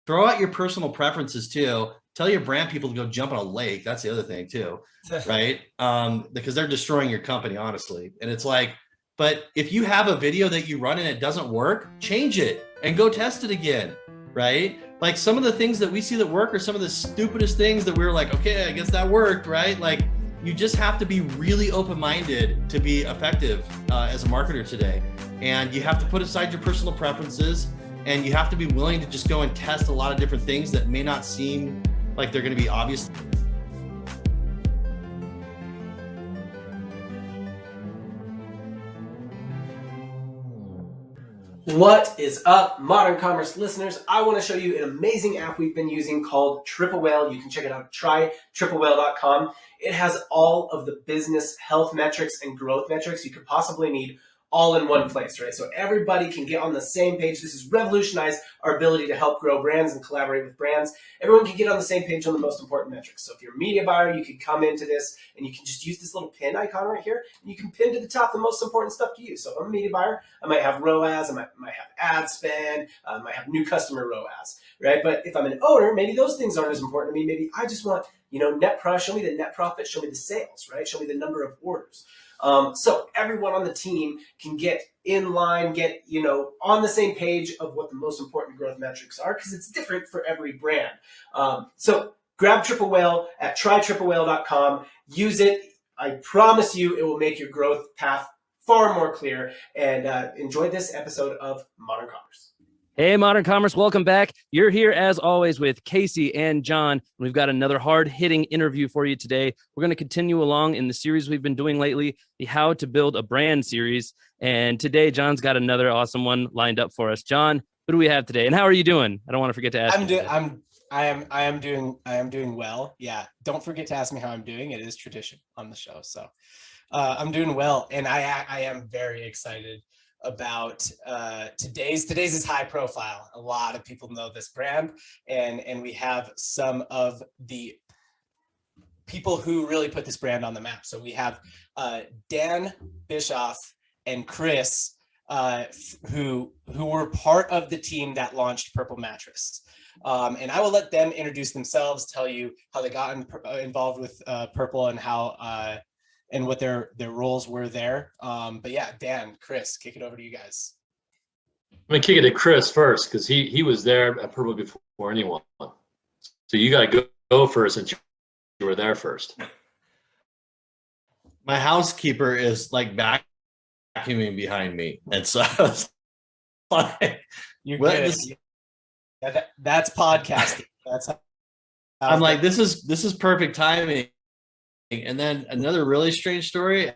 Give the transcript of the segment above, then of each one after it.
throw out your personal preferences too. Tell your brand people to go jump in a lake. That's the other thing too, right? Because they're destroying your company, honestly. And it's like, but if you have a video that you run and it doesn't work, change it and go test it again, right? Like some of the things that we see that work are some of the stupidest things that we're like, okay, I guess that worked, right? Like you just have to be really open-minded to be effective as a marketer today. And you have to put aside your personal preferences, and you have to be willing to just go and test a lot of different things that may not seem like they're going to be obvious. What is up, Modern Commerce listeners? I want to show you an amazing app we've been using called Triple Whale. You can check it out at trytriplewhale.com. It has all of the business health metrics and growth metrics you could possibly need all in one place, right? So everybody can get on the same page. This has revolutionized our ability to help grow brands and collaborate with brands. Everyone can get on the same page on the most important metrics. So if you're a media buyer, you can come into this and you can just use this little pin icon right here, and you can pin to the top the most important stuff to you. So if I'm a media buyer, I might have ROAS, I might have ad spend, I might have new customer ROAS, right? But if I'm an owner, maybe those things aren't as important to me. Maybe I just want, net profit, show me the net profit, show me the sales, right? Show me the number of orders. So everyone on the team can get in line, get, on the same page of what the most important growth metrics are, because it's different for every brand. So grab Triple Whale at trytriplewhale.com. Use it. I promise you it will make your growth path far more clear. And enjoy this episode of Modern Commerce. Hey, Modern Commerce, welcome back. You're here, as always, with Casey and John. We've got another hard-hitting interview for you today. We're going to continue along in the series we've been doing lately, the How to Build a Brand series. And today, John's got another awesome one lined up for us. John, what do we have today? And how are you doing? I don't want to forget to ask you. I am doing well. Yeah, don't forget to ask me how I'm doing. It is tradition on the show. So I'm doing well, and I am very excited about today's is high profile. A lot of people know this brand, and we have some of the people who really put this brand on the map. So we have Dan, Bischoff, and Chris, who were part of the team that launched Purple Mattress. And I will let them introduce themselves, tell you how they got involved with Purple and how and what their roles were there. But yeah, Dan, Chris, kick it over to you guys. I'm gonna kick it to Chris first, because he was there at Purple before anyone. So you gotta go first since you were there first. My housekeeper is like vacuuming behind me, and so like, you're good. That's podcasting. That's how I'm like, this is perfect timing. And then another really strange story.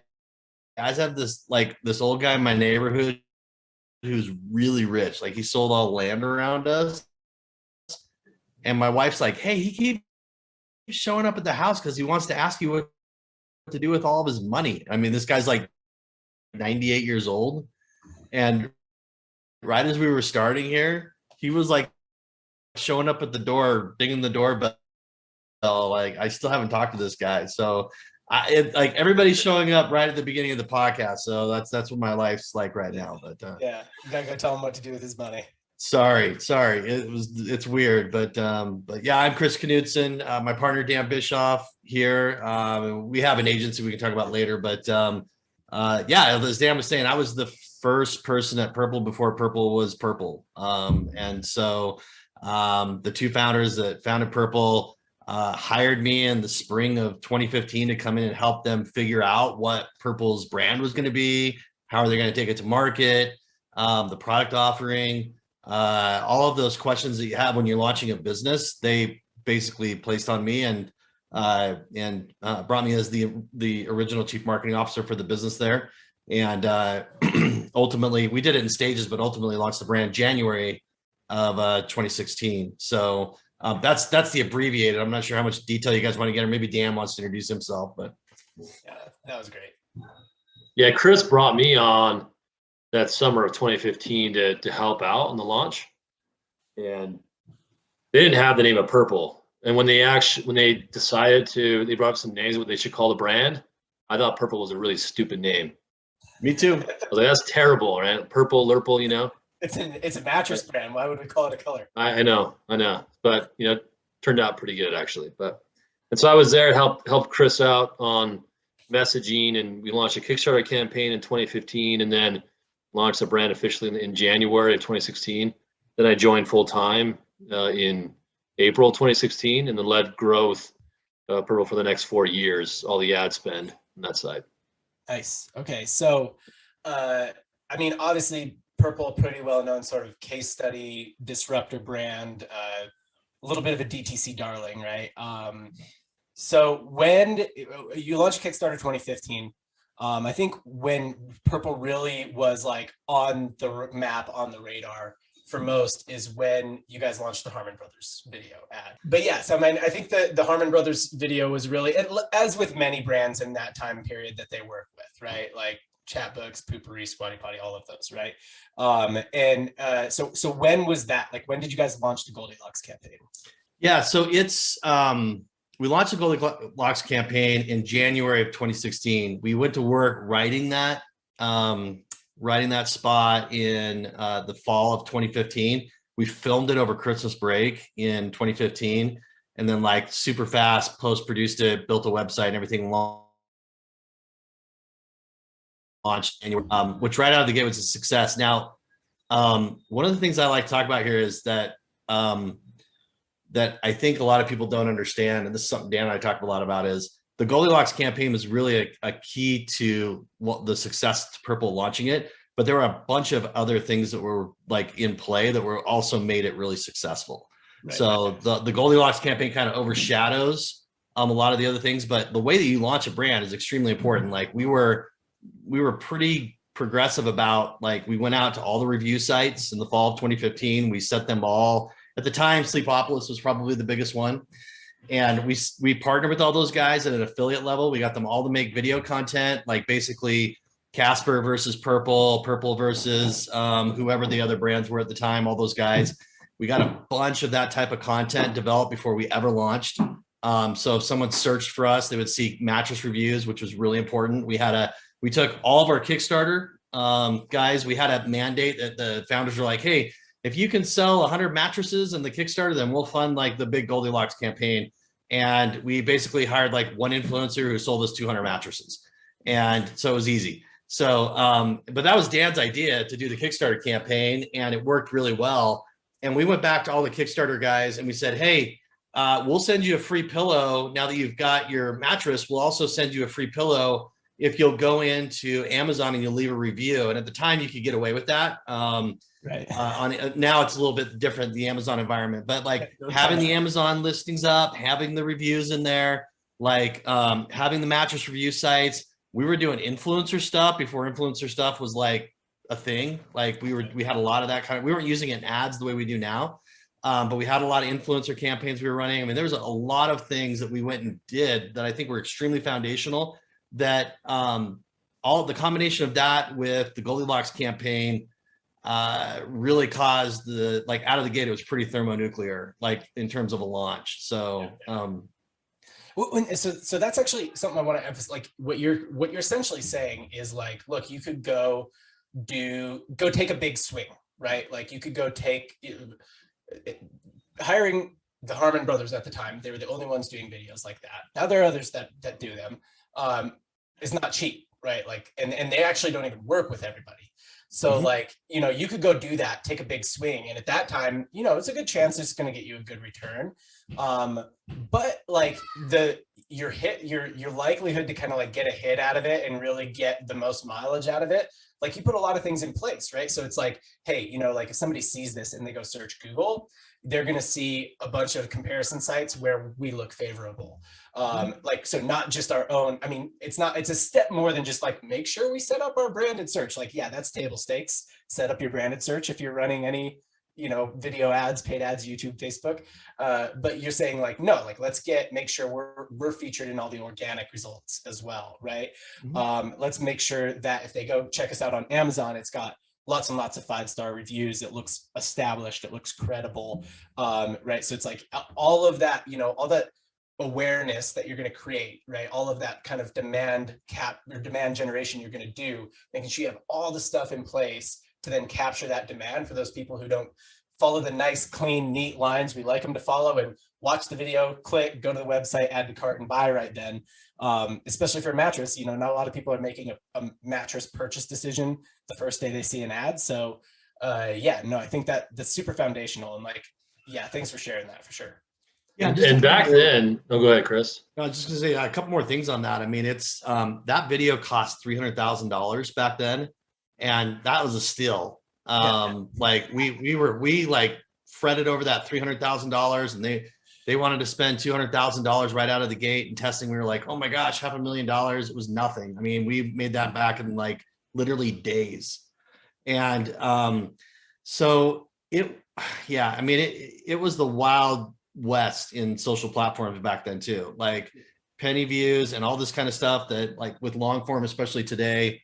I have this old guy in my neighborhood who's really rich. Like he sold all land around us. And my wife's like, hey, he keeps showing up at the house because he wants to ask you what to do with all of his money. I mean, this guy's like 98 years old. And right as we were starting here, he was like showing up at the door, dinging the doorbell. Like I still haven't talked to this guy, so like everybody's showing up right at the beginning of the podcast. So that's what my life's like right now. But yeah, you gotta go tell him what to do with his money. Sorry, it's weird, but yeah, I'm Chris Knudsen. My partner Dan Bischoff here. We have an agency we can talk about later, but yeah, as Dan was saying, I was the first person at Purple before Purple was Purple, and so the two founders that founded Purple hired me in the spring of 2015 to come in and help them figure out what Purple's brand was going to be, how are they going to take it to market, the product offering, all of those questions that you have when you're launching a business. They basically placed on me and brought me as the original chief marketing officer for the business there. And ultimately, we did it in stages, but ultimately launched the brand January of 2016. So that's the abbreviated. I'm not sure how much detail you guys want to get, or maybe Dan wants to introduce himself. But yeah, that was great. Yeah, Chris brought me on that summer of 2015 to help out on the launch, and they didn't have the name of Purple. And when they decided to, they brought up some names of what they should call the brand. I thought Purple was a really stupid name. Me too. I was like, that's terrible, right? Purple, Lurple, It's a mattress brand. Why would we call it a color? I know, but turned out pretty good actually. And so I was there to help Chris out on messaging, and we launched a Kickstarter campaign in 2015, and then launched the brand officially in January of 2016. Then I joined full time in April 2016, and then led growth Purple for the next 4 years, all the ad spend on that side. Nice. Okay, so I mean, obviously, Purple, pretty well known sort of case study disruptor brand, a little bit of a DTC darling, right? So when you launched Kickstarter 2015, I think when Purple really was like on the map, on the radar for most, is when you guys launched the Harmon Brothers video ad. But yeah, so I mean, I think the Harmon Brothers video was really, as with many brands in that time period that they work with, right? Like Chatbooks, Poopery, Squatty Potty, all of those, right? So when was that? Like, when did you guys launch the Goldilocks campaign? Yeah, so it's we launched the Goldilocks campaign in January of 2016. We went to work writing that spot in the fall of 2015. We filmed it over Christmas break in 2015, and then like super fast post-produced it, built a website and everything, launched, which right out of the gate was a success. Now, one of the things I like to talk about here is that that I think a lot of people don't understand, and this is something Dan and I talk a lot about, is the Goldilocks campaign was really a key to the success to Purple launching it, but there were a bunch of other things that were like in play that were also made it really successful. Right. So the Goldilocks campaign kind of overshadows a lot of the other things, but the way that you launch a brand is extremely important. Like we were pretty progressive about, like, we went out to all the review sites in the fall of 2015. We set them all. At the time, Sleepopolis was probably the biggest one. And we partnered with all those guys at an affiliate level. We got them all to make video content, like basically Casper versus Purple, Purple versus whoever the other brands were at the time, all those guys. We got a bunch of that type of content developed before we ever launched. So if someone searched for us, they would see mattress reviews, which was really important. We took all of our Kickstarter guys. We had a mandate that the founders were like, hey, if you can sell 100 mattresses in the Kickstarter, then we'll fund like the big Goldilocks campaign. And we basically hired like one influencer who sold us 200 mattresses. And so it was easy. So, but that was Dan's idea to do the Kickstarter campaign, and it worked really well. And we went back to all the Kickstarter guys and we said, hey, we'll send you a free pillow. Now that you've got your mattress, we'll also send you a free pillow if you'll go into Amazon and you'll leave a review. And at the time you could get away with that. Right. Now it's a little bit different, the Amazon environment, but like having the Amazon listings up, having the reviews in there, like having the mattress review sites. We were doing influencer stuff before influencer stuff was like a thing. Like we had a lot of that kind of, we weren't using it in ads the way we do now. But we had a lot of influencer campaigns we were running. I mean, there was a lot of things that we went and did that I think were extremely foundational, that all the combination of that with the Goldilocks campaign really caused the, like, out of the gate, it was pretty thermonuclear, like in terms of a launch. So, so that's actually something I want to emphasize. Like what you're essentially saying is like, look, you could go take a big swing, right? Like you could go take, hiring the Harmon Brothers at the time, they were the only ones doing videos like that. Now there are others that do them. It's not cheap, right? Like, and they actually don't even work with everybody. So like, you could go do that, take a big swing. And at that time, it's a good chance it's going to get you a good return. But like your likelihood to kind of like get a hit out of it and really get the most mileage out of it, like you put a lot of things in place, right? So it's like, hey, like if somebody sees this and they go search Google, they're going to see a bunch of comparison sites where we look favorable. Like, so not just our own, I mean, it's a step more than just like, make sure we set up our branded search. Like, yeah, that's table stakes. Set up your branded search if you're running any, video ads, paid ads, YouTube, Facebook. But you're saying like, no, like let's make sure we're featured in all the organic results as well, right? Let's make sure that if they go check us out on Amazon, it's got lots and lots of 5-star reviews. It looks established. It looks credible, right? So it's like all of that, all that awareness that you're going to create, right? All of that kind of demand generation you're going to do, making sure you have all the stuff in place to then capture that demand for those people who don't follow the nice, clean, neat lines we like them to follow, and watch the video, click, go to the website, add to cart, and buy right then. Especially for a mattress, you know, not a lot of people are making a mattress purchase decision the first day they see an ad. So yeah, no, I think that's super foundational. And like, yeah, thanks for sharing that for sure. Yeah, and back then, oh, go ahead, Chris. I was just gonna say a couple more things on that. I mean, it's that video cost $300,000 back then, and that was a steal. Like we like fretted over that $300,000, and they wanted to spend $200,000 right out of the gate and testing. We were like, oh my gosh, $500,000. It was nothing. I mean, we made that back in like literally days. And so yeah, I mean, it was the Wild West in social platforms back then too, like penny views and all this kind of stuff that, like, with long form, especially today,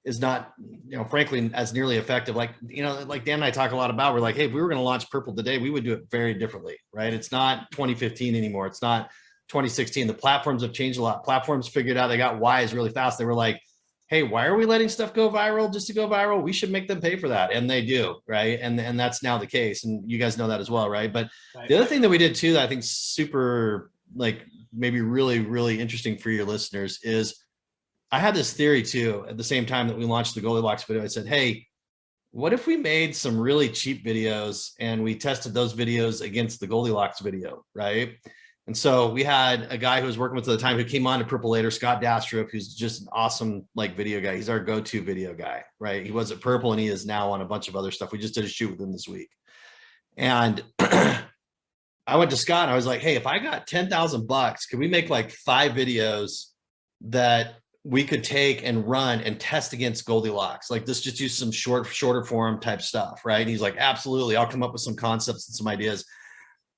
is not, you know, frankly, as nearly effective. Like, you know, like Dan and I talk a lot about, we're like, hey, if we were going to launch Purple today, we would do it very differently, right? It's not 2015 anymore. It's not 2016. The platforms have changed a lot. Platforms figured out they got wise really fast. They were like, hey, why are we letting stuff go viral just to go viral? We should make them pay for that. And they do, right? And that's now the case. And you guys know that as well, right? But the other thing that we did too, that I think super, like, maybe really, really interesting for your listeners is, I had this theory too, at the same time that we launched the Goldilocks video. I said, hey, what if we made some really cheap videos and we tested those videos against the Goldilocks video, right? And so we had a guy who was working with us at the time who came on to Purple later, Scott Dastrup, who's just an awesome, like, video guy. He's our go-to video guy, right? He was at Purple and he is now on a bunch of other stuff. We just did a shoot with him this week. And I went to Scott and I was like, hey, if I got $10,000, could we make like 5 videos that we could take and run and test against Goldilocks? Like, this, just use some shorter form type stuff, right? And he's like, absolutely, I'll come up with some concepts and some ideas.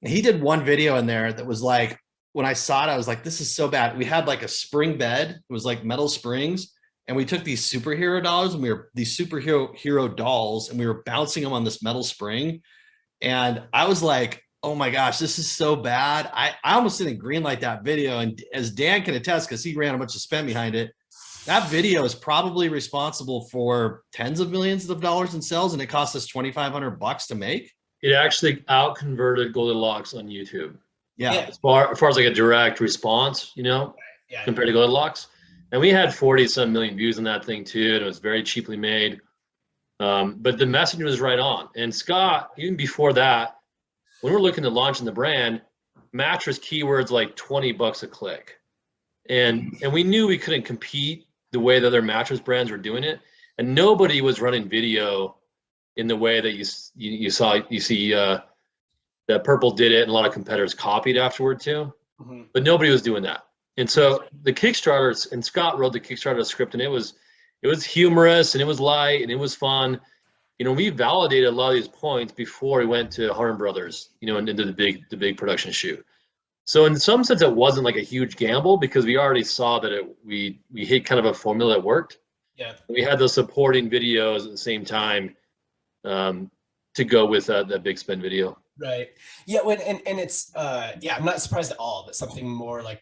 And he did one video in there that was like, when I saw it, I was like, this is so bad. We had like a spring bed. It was like metal springs. And we took these superhero dolls, and we were bouncing them on this metal spring. And I was like, oh my gosh, this is so bad. I almost didn't greenlight that video. And as Dan can attest, because he ran a bunch of spend behind it, that video is probably responsible for tens of millions of dollars in sales, and it cost us $2,500 to make. It actually out converted Goldilocks on YouTube. Yeah. As far as like a direct response, you know, compared to Goldilocks. And we had 40-some million views on that thing too. And it was very cheaply made. But the message was right on. And Scott, even before that, when we're looking to launching the brand, mattress keywords like $20 a click. And we knew we couldn't compete the way the other mattress brands were doing it. And nobody was running video in the way that you see that Purple did it, and a lot of competitors copied afterward too. Mm-hmm. But nobody was doing that. And so the Kickstarter, and Scott wrote the Kickstarter script, and it was humorous, and it was light, and it was fun. You know, we validated a lot of these points before we went to Harmon Brothers, you know, and into the big production shoot. So in some sense, it wasn't like a huge gamble, because we already saw that we hit kind of a formula that worked. Yeah. We had those supporting videos at the same time to go with that big spend video. Right. Yeah. And it's yeah, I'm not surprised at all that something more like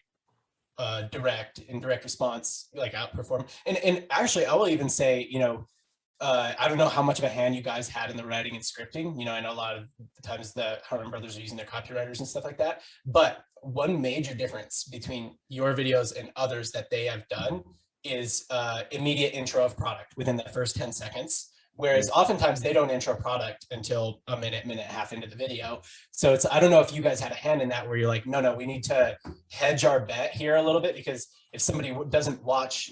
direct response like outperform. And actually, I will even say, you know, I don't know how much of a hand you guys had in the writing and scripting. You know, I know a lot of the times the Harmon Brothers are using their copywriters and stuff like that. But one major difference between your videos and others that they have done is immediate intro of product within the first 10 seconds. Whereas oftentimes they don't intro product until a minute and a half into the video. So I don't know if you guys had a hand in that, where you're like, no, we need to hedge our bet here a little bit, because if somebody doesn't watch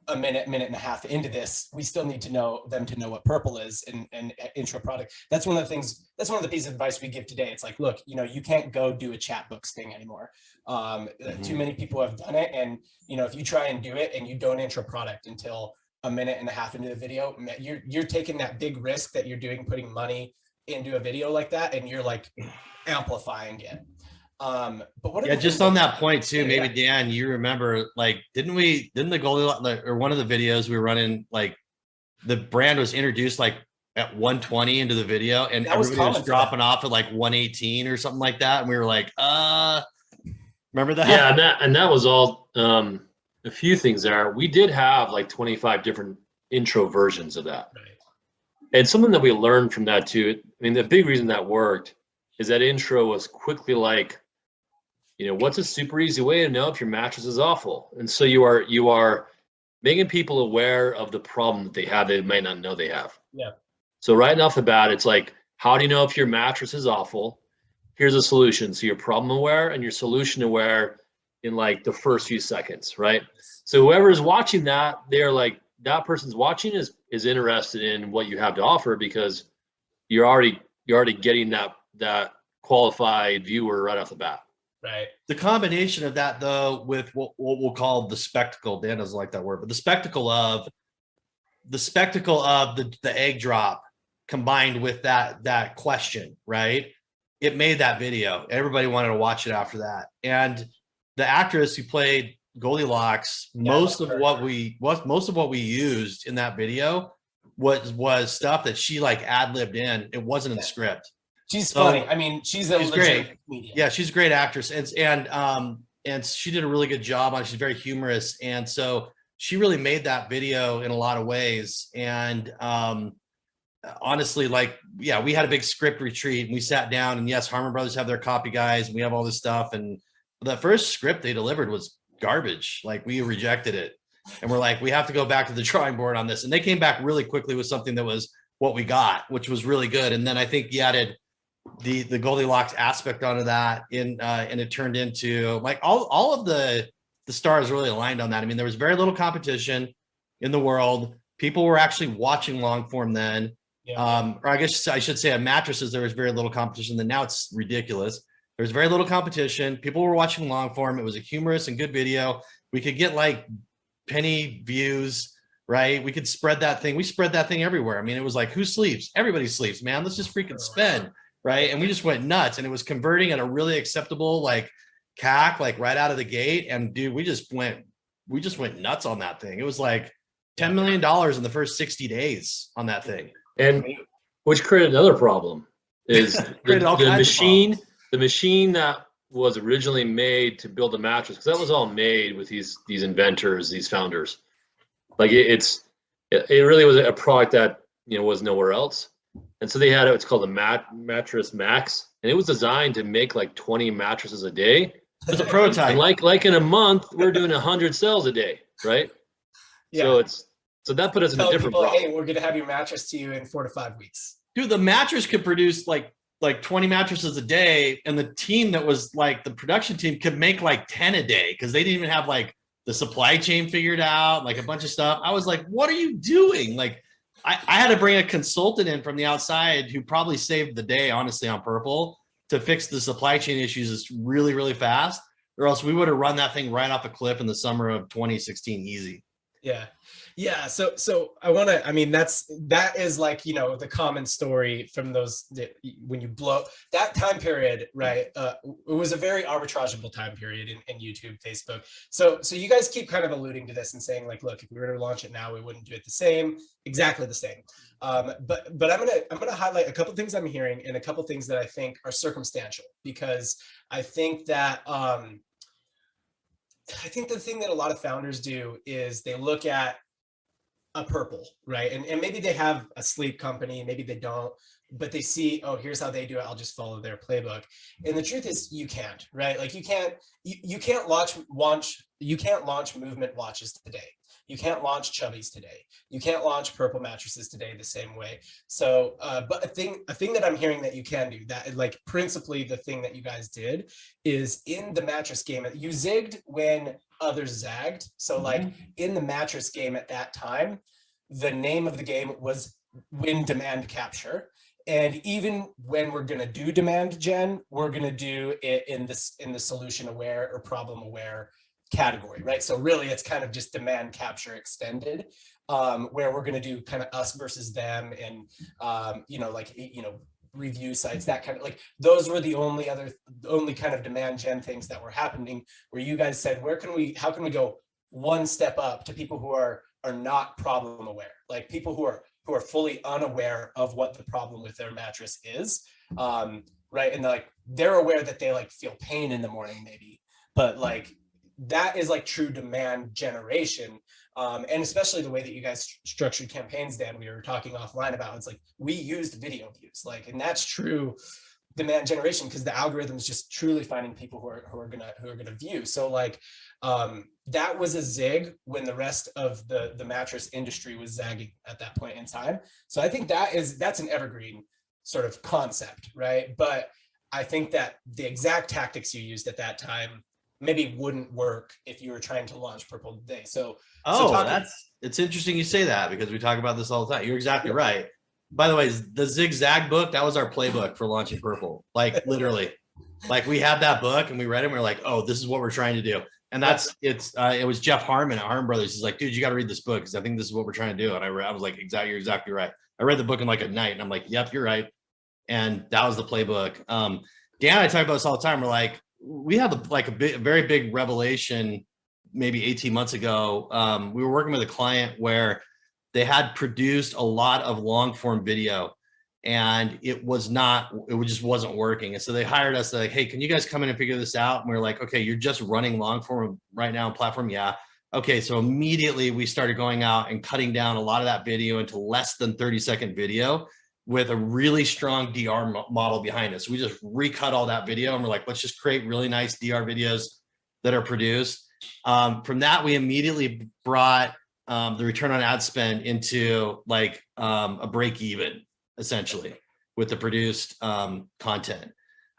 a minute and a half into this, we still need to know what Purple is and intro product. That's one of the pieces of advice we give today. It's like, look, you know, you can't go do a chat books thing anymore. Too many people have done it. And, you know, if you try and do it and you don't intro product until a minute and a half into the video, you're taking that big risk that you're doing, putting money into a video like that, and you're like amplifying it. But what? Yeah, just on that point too. Maybe Dan, you remember, like, didn't the Goldilocks, or one of the videos we were running, like, the brand was introduced like at 120 into the video, and everybody was dropping off at like 118 or something like that, and we were like, remember that? Yeah, and that was all. A few things there. We did have like 25 different intro versions of that. And something that we learned from that too, I mean, the big reason that worked is that intro was quickly like, what's a super easy way to know if your mattress is awful? And so you are making people aware of the problem that they have, they might not know they have. Yeah. So right off the bat, it's like, how do you know if your mattress is awful? Here's a solution. So you're problem aware and you're solution aware in like the first few seconds, right? So whoever is watching that, they're like, that person's watching is interested in what you have to offer, because you're already getting that qualified viewer right off the bat. Right. The combination of that, though, with what we'll call the spectacle, Dan doesn't like that word, but the spectacle of the egg drop combined with that question, right? It made that video. Everybody wanted to watch it after that. And the actress who played Goldilocks, most of what we used in that video was stuff that she like ad-libbed in. It wasn't in the script. She's funny. I mean, she's great. Comedian. Yeah, she's a great actress, and she did a really good job on it. She's very humorous, and so she really made that video in a lot of ways. And honestly, like, yeah, we had a big script retreat, and we sat down, and yes, Harmon Brothers have their copy guys, and we have all this stuff. And the first script they delivered was garbage. Like, we rejected it, and we're like, we have to go back to the drawing board on this. And they came back really quickly with something that was what we got, which was really good. And then I think he added the Goldilocks aspect onto that, and it turned into like all of the stars really aligned on that. I mean, there was very little competition in the world. People were actually watching long form then. Yeah. Or I guess I should say at mattresses, there was very little competition. Then now it's ridiculous. There was very little competition. People were watching long form. It was a humorous and good video. We could get like penny views, right? We could spread that thing. We spread that thing everywhere. I mean, it was like, who sleeps? Everybody sleeps, man. Let's just freaking spend. Right. And we just went nuts, and it was converting at a really acceptable, like, CAC, like right out of the gate. And dude, we just went nuts on that thing. It was like $10 million in the first 60 days on that thing. And which created another problem is the machine that was originally made to build the mattress, because that was all made with these inventors, these founders. Like it really was a product that, was nowhere else. And so they had it's called the Mattress Max, and it was designed to make like 20 mattresses a day. It was a prototype. And like in a month, we're doing 100 sales a day, right? Yeah. So that put us in a different problem. Hey, we're gonna have your mattress to you in 4 to 5 weeks. Dude, the mattress could produce like 20 mattresses a day, and the team that was like the production team could make like 10 a day, because they didn't even have like the supply chain figured out, like a bunch of stuff. I was like, what are you doing? Like, I had to bring a consultant in from the outside who probably saved the day, honestly, on Purple, to fix the supply chain issues really, really fast, or else we would have run that thing right off a cliff in the summer of 2016 easy. Yeah. Yeah. So that is like, the common story from those, when you blow that time period, right? It was a very arbitrageable time period in YouTube, Facebook. So you guys keep kind of alluding to this and saying like, look, if we were to launch it now, we wouldn't do it exactly the same. But I'm gonna highlight a couple of things I'm hearing, and a couple of things that I think are circumstantial, because I think that, I think the thing that a lot of founders do is they look at a Purple, right? And maybe they have a sleep company, maybe they don't, but they see, oh, here's how they do it, I'll just follow their playbook. And the truth is, you can't, right? Like you can't launch movement watches today. You can't launch Chubbies today. You can't launch Purple mattresses today the same way. So, but a thing that I'm hearing that you can do, that like principally the thing that you guys did is in the mattress game, you zigged when others zagged. So like in the mattress game at that time, the name of the game was win demand capture. And even when we're going to do demand gen, we're going to do it in the solution aware or problem aware category, right? So really it's kind of just demand capture extended, where we're going to do kind of us versus them, and review sites, that kind of, like, those were the only kind of demand gen things that were happening, where you guys said, how can we go one step up to people who are not problem aware, like people who are fully unaware of what the problem with their mattress is, right? And they're aware that they like feel pain in the morning maybe, but like that is like true demand generation. And especially the way that you guys structured campaigns, Dan, we were talking offline about, it's like we used video views, like, and that's true demand generation, because the algorithm is just truly finding people who are gonna view. So like that was a zig when the rest of the mattress industry was zagging at that point in time. So I think that's an evergreen sort of concept, right? But I think that the exact tactics you used at that time maybe wouldn't work if you were trying to launch Purple today. It's interesting you say that, because we talk about this all the time. You're exactly right. By the way, the zigzag book, that was our playbook for launching Purple. Like literally, like we had that book and we read it and we are like, oh, this is what we're trying to do. And it was Jeff Harmon at Harmon Brothers. He's like, dude, you got to read this book, because I think this is what we're trying to do. And I was like, you're exactly right. I read the book in like a night and I'm like, yep, you're right. And that was the playbook. Dan and I talk about this all the time. We're like, we had a very big revelation maybe 18 months ago. We were working with a client where they had produced a lot of long form video and it just wasn't working. And so they hired us. They're like, hey, can you guys come in and figure this out? And we were like, okay, you're just running long form right now on platform. Yeah. Okay. So immediately we started going out and cutting down a lot of that video into less than 30-second video with a really strong DR model behind us. We just recut all that video and we're like, let's just create really nice DR videos that are produced. From that, we immediately brought the return on ad spend into like a break even, essentially, with the produced content.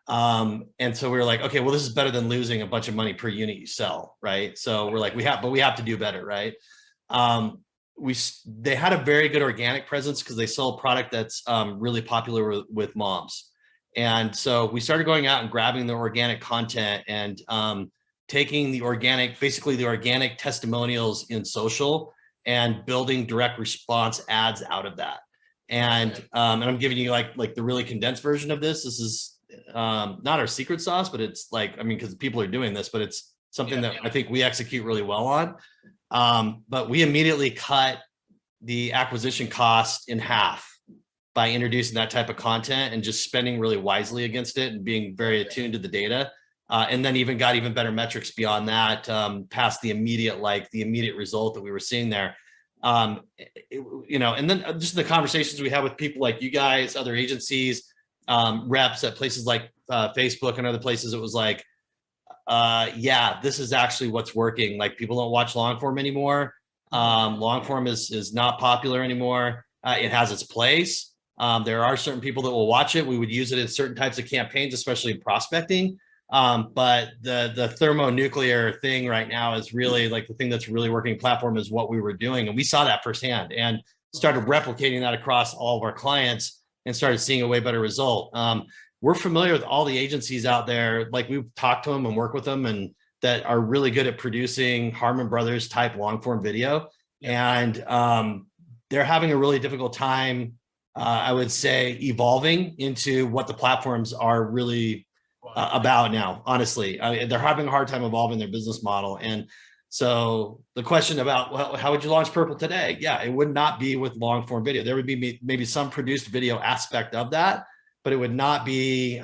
And so we were like, okay, well, this is better than losing a bunch of money per unit you sell, right? So we're like, we have to do better, right? They had a very good organic presence because they sell a product that's really popular with moms. And so we started going out and grabbing the organic content and taking the organic testimonials in social and building direct response ads out of that. And I'm giving you like the really condensed version of this. This is not our secret sauce, but it's like, I mean, because people are doing this, but it's something that I think we execute really well on. But we immediately cut the acquisition cost in half by introducing that type of content and just spending really wisely against it and being very attuned to the data. And then got even better metrics beyond that, past the immediate result that we were seeing there. And then just the conversations we had with people like you guys, other agencies, reps at places like Facebook and other places, it was like, this is actually what's working. Like people don't watch long form anymore. Long form is not popular anymore. It has its place. There are certain people that will watch it. We would use it in certain types of campaigns, especially in prospecting. But the thermonuclear thing right now is really like the thing that's really working platform is what we were doing. And we saw that firsthand and started replicating that across all of our clients and started seeing a way better result. We're familiar with all the agencies out there. Like we've talked to them and work with them and that are really good at producing Harmon Brothers type long form video. And they're having a really difficult time, I would say, evolving into what the platforms are really about now, honestly. They're having a hard time evolving their business model. And so the question about, well, how would you launch Purple today? Yeah, it would not be with long form video. There would be maybe some produced video aspect of that, but it would not be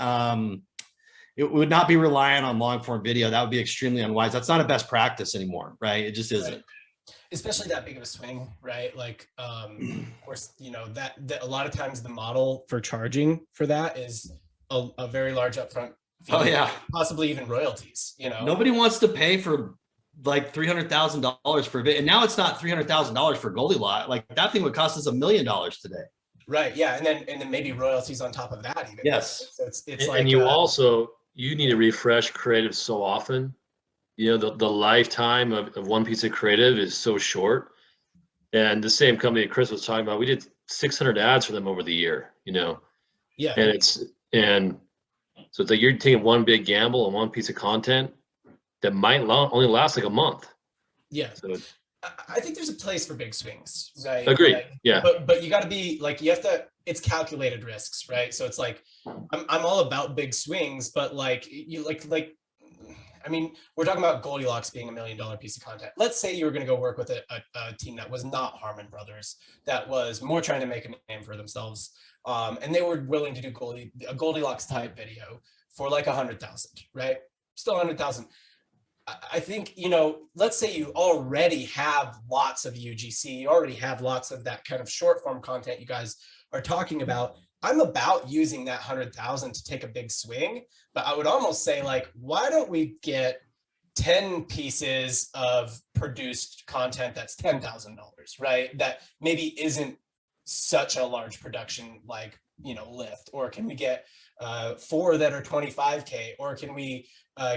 reliant on long form video. That would be extremely unwise. That's not a best practice anymore, right? It just isn't. Right. Especially that big of a swing, right? Like, of course, that a lot of times the model for charging for that is a very large upfront fee, possibly even royalties. Nobody wants to pay for like $300,000 for a bit, and now it's not $300,000 for Goldilocks. Like that thing would cost us $1 million today. Right. Yeah, and then maybe royalties on top of that. Even. Yes. So it's and, like, and you need to refresh creative so often. The lifetime of one piece of creative is so short. And the same company Chris was talking about, we did 600 ads for them over the year. Yeah. And so it's like you're taking one big gamble on one piece of content that might only last like a month. Yeah. So I think there's a place for big swings, right? Agreed. Like, yeah. But you got to be like, it's calculated risks, right? So it's like, I'm all about big swings, but like I mean, we're talking about Goldilocks being $1 million piece of content. Let's say you were going to go work with a team that was not Harmon Brothers, that was more trying to make a name for themselves. And they were willing to do a Goldilocks type video for like 100,000, right? Still 100,000. I think, you know, let's say you already have lots of UGC, you already have lots of that kind of short form content you guys are talking about. I'm about using that 100,000 to take a big swing, but I would almost say, like, why don't we get 10 pieces of produced content that's $10,000, right? That maybe isn't such a large production, like, you know, lift, or can we get 4 that are 25K, or can we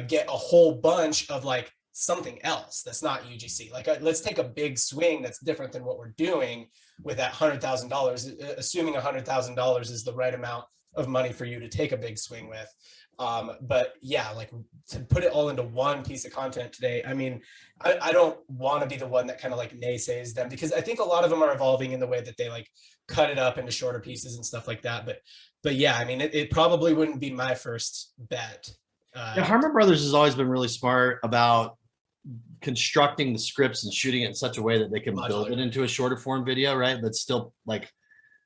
get a whole bunch of like something else that's not UGC? Like, let's take a big swing that's different than what we're doing with that $100,000, assuming $100,000 is the right amount of money for you to take a big swing with. But yeah, like, to put it all into one piece of content today, I mean, I don't want to be the one that kind of like naysays them, because I think a lot of them are evolving in the way that they like cut it up into shorter pieces and stuff like that. But yeah, I mean, it probably wouldn't be my first bet. Yeah, Harmon Brothers has always been really smart about constructing the scripts and shooting it in such a way that they can build it into a shorter form video, right? That's still like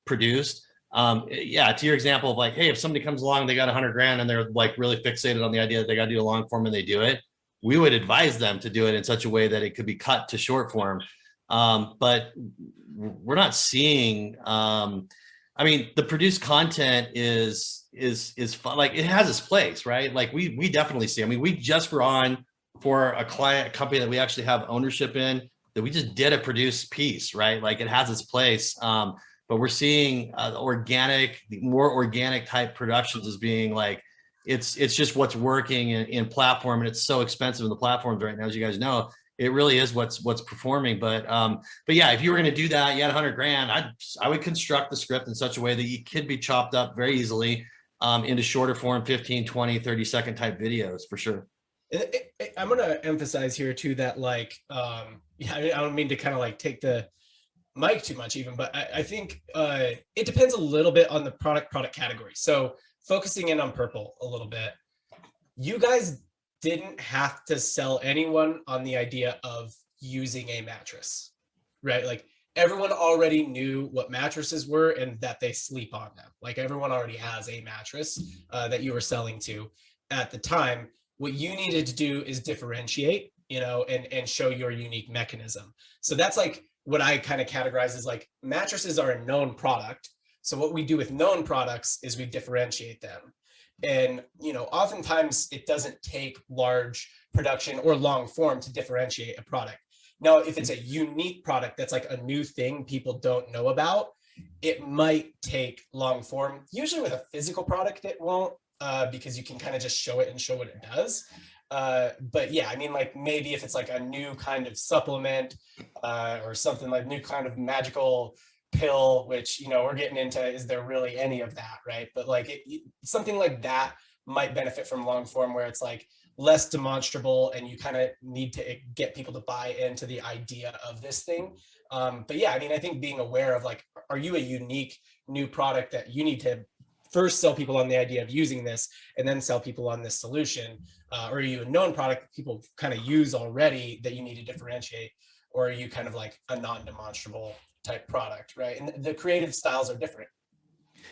produced. Yeah, to your example of like, hey, if somebody comes along, they got 100 grand and they're like really fixated on the idea that they got to do a long form and they do it, we would advise them to do it in such a way that it could be cut to short form. But we're not seeing, I mean, the produced content is fun. Like, it has its place, right? Like, we definitely see, I mean, we just were on for a company that we actually have ownership in, that we just did a produced piece, right? Like, it has its place. But we're seeing more organic type productions as being like, it's just what's working in platform, and it's so expensive in the platforms right now, as you guys know. It really is what's performing. But yeah, if you were going to do that, you had 100 grand, I would construct the script in such a way that it could be chopped up very easily into shorter form, 15, 20, 30-second type videos for sure. I'm going to emphasize here too that, like, yeah, I don't mean to kind of like take the mic too much even, but I think it depends a little bit on the product category. So focusing in on Purple a little bit, you guys didn't have to sell anyone on the idea of using a mattress, right? Like, everyone already knew what mattresses were and that they sleep on them. Like, everyone already has a mattress that you were selling to at the time. What you needed to do is differentiate, you know, and show your unique mechanism. So that's like what I kind of categorize as like, mattresses are a known product. So what we do with known products is we differentiate them. And, you know, oftentimes it doesn't take large production or long form to differentiate a product. Now, if it's a unique product that's like a new thing people don't know about, it might take long form. Usually with a physical product, it won't, because you can kind of just show it and show what it does. But yeah, I mean, like, maybe if it's like a new kind of supplement or something, like new kind of magical pill, which, you know, we're getting into, is there really any of that, right? But like, something like that might benefit from long form, where it's like less demonstrable and you kind of need to get people to buy into the idea of this thing. But yeah, I mean, I think being aware of like, are you a unique new product that you need to first sell people on the idea of using this and then sell people on this solution? Or are you a known product that people kind of use already that you need to differentiate? Or are you kind of like a non-demonstrable type product, right? And the creative styles are different.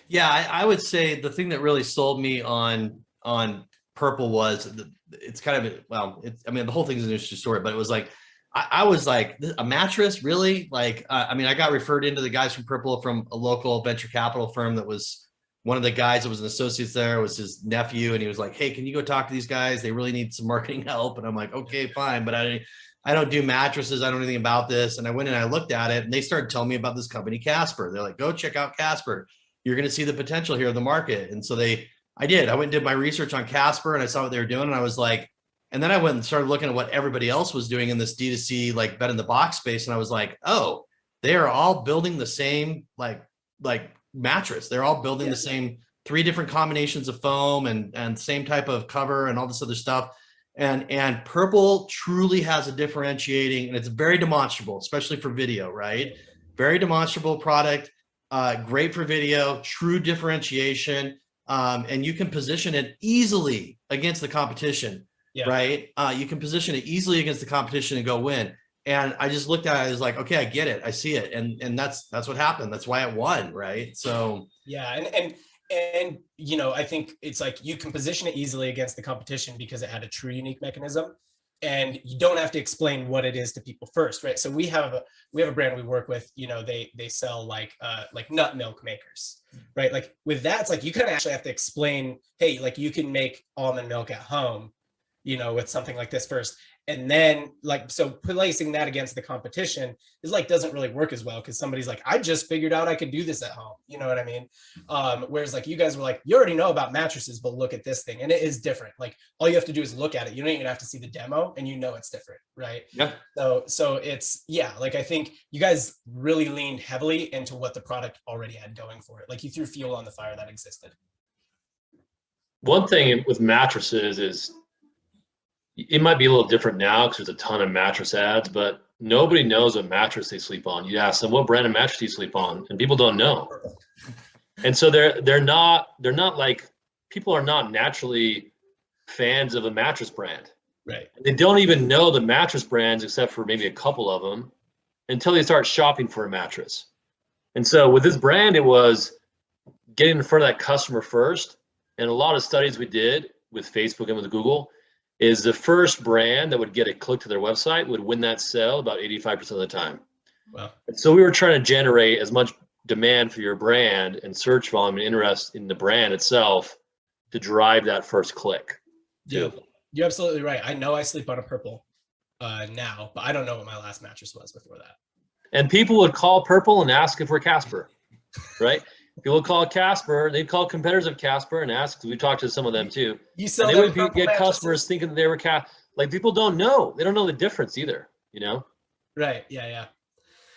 Yeah, I would say the thing that really sold me on Purple was it's kind of, well, I mean, the whole thing is an interesting story, but it was like, I was like, a mattress, really? Like, I mean, I got referred into the guys from Purple from a local venture capital firm that was one of the guys that was an associate there, was his nephew. And he was like, hey, can you go talk to these guys? They really need some marketing help. And I'm like, okay, fine. But I don't do mattresses. I don't know anything about this. And I went and I looked at it, and they started telling me about this company, Casper. They're like, go check out Casper. You're going to see the potential here of the market. And so I did. I went and did my research on Casper, and I saw what they were doing. And I was like, and then I went and started looking at what everybody else was doing in this D2C, like bed in the box space. And I was like, oh, they are all building the same, like mattress. They're all building the same 3 different combinations of foam and same type of cover and all this other stuff. And Purple truly has a differentiating, and it's very demonstrable, especially for video, right? Very demonstrable product, great for video, true differentiation. And you can position it easily against the competition, right? You can position it easily against the competition and go win. And I just looked at it, I was like, okay, I get it. I see it. And that's what happened. That's why it won, right? So yeah, and you know, I think it's like you can position it easily against the competition because it had a true unique mechanism. and you don't have to explain what it is to people first, right? So we have a brand we work with, you know, they sell like nut milk makers, right? Like with that, it's like you kind of actually have to explain, hey, like you can make almond milk at home, you know, with something like this first. And then like, so placing that against the competition is like, doesn't really work as well. Cause somebody's like, I just figured out I could do this at home. You know what I mean? Whereas like you guys were like, you already know about mattresses, but look at this thing. And it is different. Like all you have to do is look at it. You don't even have to see the demo and you know, it's different. Right. Yeah. So it's, yeah, like I think you guys really leaned heavily into what the product already had going for it. Like you threw fuel on the fire that existed. One thing with mattresses is, it might be a little different now because there's a ton of mattress ads, but nobody knows what mattress they sleep on. You ask them, what brand of mattress do you sleep on? And people don't know. And so they're not like, people are not naturally fans of a mattress brand. Right. They don't even know the mattress brands except for maybe a couple of them until they start shopping for a mattress. And so with this brand, it was getting in front of that customer first. And a lot of studies we did with Facebook and with Google is the first brand that would get a click to their website would win that sale about 85% of the time. Wow. And so we were trying to generate as much demand for your brand and search volume and interest in the brand itself to drive that first click. Yeah, you're absolutely right. I know I sleep on a Purple now, but I don't know what my last mattress was before that. And people would call Purple and ask if we're Casper, right? People would call Casper, they'd call competitors of Casper and ask, because we talked to some of them too. You sell and they would get customers mattresses. thinking that they were like people don't know. They don't know the difference either, you know? Right. Yeah.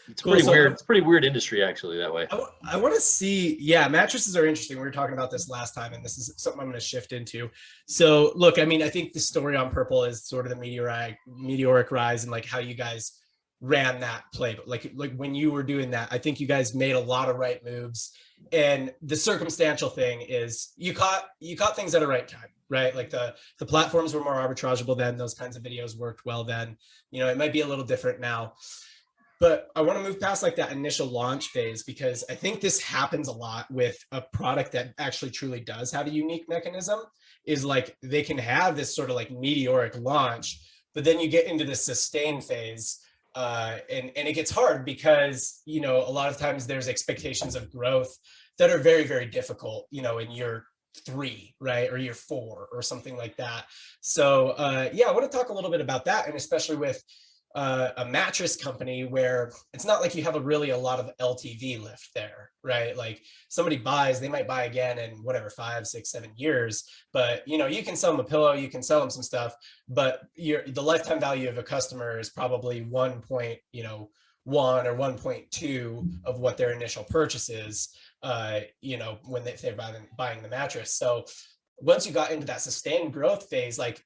It's Cool. pretty So weird. It's a pretty weird industry actually that way. I want to see, yeah, mattresses are interesting. We were talking about this last time, and this is something I'm going to shift into. So look, I mean, I think the story on Purple is sort of the meteoric rise and like how you guys ran that play. But like when you were doing that, I think you guys made a lot of right moves. And the circumstantial thing is you caught things at a right time, right? Like the platforms were more arbitrageable then. Those kinds of videos worked well then. You know, it might be a little different now. But I want to move past like that initial launch phase, because I think this happens a lot with a product that actually truly does have a unique mechanism, is like they can have this sort of like meteoric launch, but then you get into the sustain phase. And it gets hard because, you know, a lot of times there's expectations of growth that are very, very difficult, you know, in year 3, right? Or year 4 or something like that. So yeah, I want to talk a little bit about that. And especially with a mattress company where it's not like you have a lot of LTV lift there, right? Like somebody buys, they might buy again in whatever, 5, 6, 7 years, but you know, you can sell them a pillow, you can sell them some stuff, but the lifetime value of a customer is probably 1 or 1.2 of what their initial purchase is, you know, when they're buying the mattress. So once you got into that sustained growth phase, like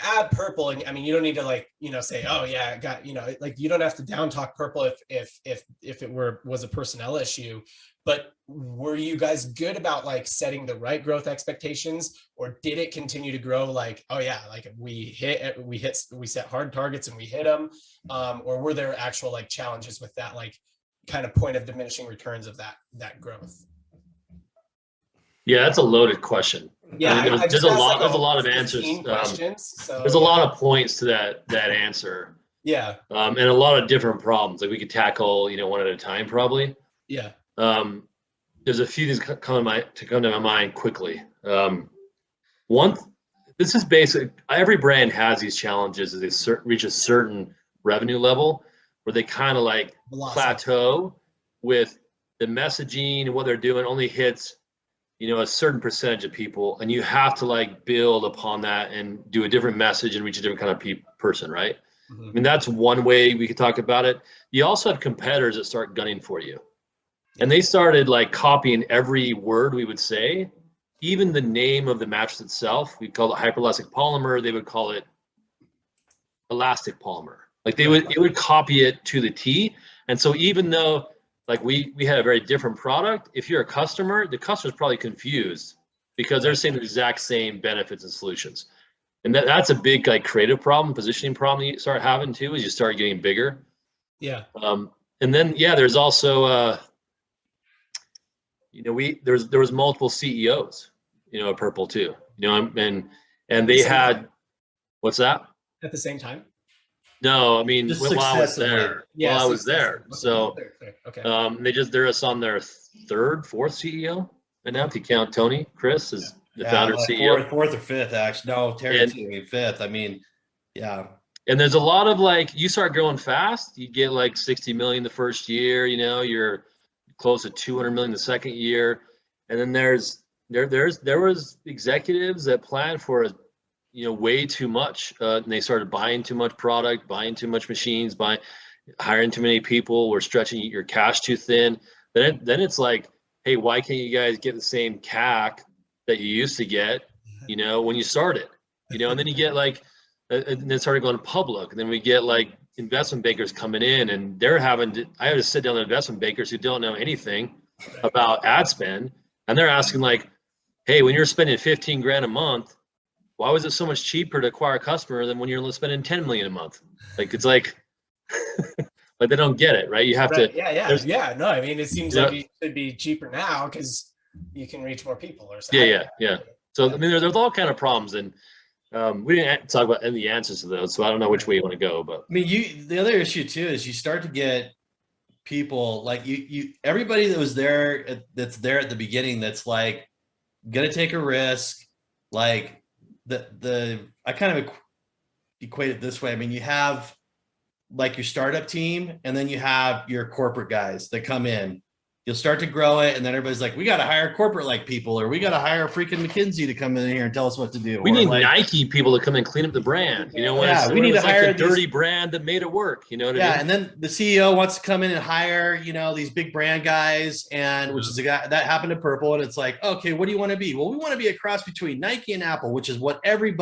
add Purple, and I mean, you don't need to like, you know, say, oh yeah, got, you know, like you don't have to down talk Purple if it was a personnel issue, but were you guys good about like setting the right growth expectations, or did it continue to grow like, oh yeah, like we set hard targets and we hit them, or were there actual like challenges with that, like kind of point of diminishing returns of that growth? Yeah, that's a loaded question. Yeah, I mean, there's a lot of answers. Questions, so, there's a lot of points to that answer. Yeah. And a lot of different problems. Like we could tackle, you know, one at a time probably. Yeah. There's a few things come to my mind quickly. This is basic. Every brand has these challenges as they reach a certain revenue level where they kind of like plateau with the messaging and what they're doing only hits, you know, a certain percentage of people, and you have to like build upon that and do a different message and reach a different kind of person, right? Mm-hmm. I mean, that's one way we could talk about it. You also have competitors that start gunning for you, and they started like copying every word we would say, even the name of the mattress itself. We call it hyperelastic polymer. They would call it elastic polymer. Like it would copy it to the T. And so even though like we had a very different product, if you're a customer, the customer's probably confused because they're saying the exact same benefits and solutions. And that's a big like creative problem, positioning problem you start having too, as you start getting bigger. Yeah. And then yeah, there's also you know, there was multiple CEOs, you know, at Purple too, you know, and they had What's that? at the same time? No, I mean, Just while I was successively. there. While I was there. So Okay. they're just on their fourth CEO. And now if you count Tony, Chris is the founder like CEO. fourth or fifth, actually. No, Terry's fifth. I mean, yeah. And there's a lot of like, you start growing fast, you get like 60 million the first year, you know, you're close to 200 million the second year. And then there was executives that planned for, way too much. And they started buying too much product, buying too much machines, hiring too many people, or stretching your cash too thin. Then it's like, hey, why can't you guys get the same CAC that you used to get, when you started, and then you get like, and then started going public. And then we get like investment bankers coming in, and I have to sit down with investment bankers who don't know anything about ad spend. And they're asking like, hey, when you're spending 15 grand a month, why was it so much cheaper to acquire a customer than when you're spending 10 million a month? Like, it's like, like they don't get it, right? You have to. Yeah. No, I mean, it seems like it should be cheaper now because you can reach more people or something. Yeah. So, I mean, there's all kind of problems, and we didn't talk about any answers to those, so I don't know which way you want to go. But I mean, the other issue too is you start to get people like everybody that was there that's there at the beginning that's like gonna take a risk. Like I kind of equate it this way. I mean, you have like your startup team, and then you have your corporate guys that come in. You'll start to grow it, and then everybody's like, we got to hire corporate like people, or we got to hire a freaking McKinsey to come in here and tell us what to do. We need Nike people to come and clean up the brand. We need to hire a dirty brand that made it work. You know what I mean? And then the CEO wants to come in and hire, these big brand guys, and which is a guy that happened to Purple. And it's like, okay, what do you want to be? Well, we want to be a cross between Nike and Apple, which is what every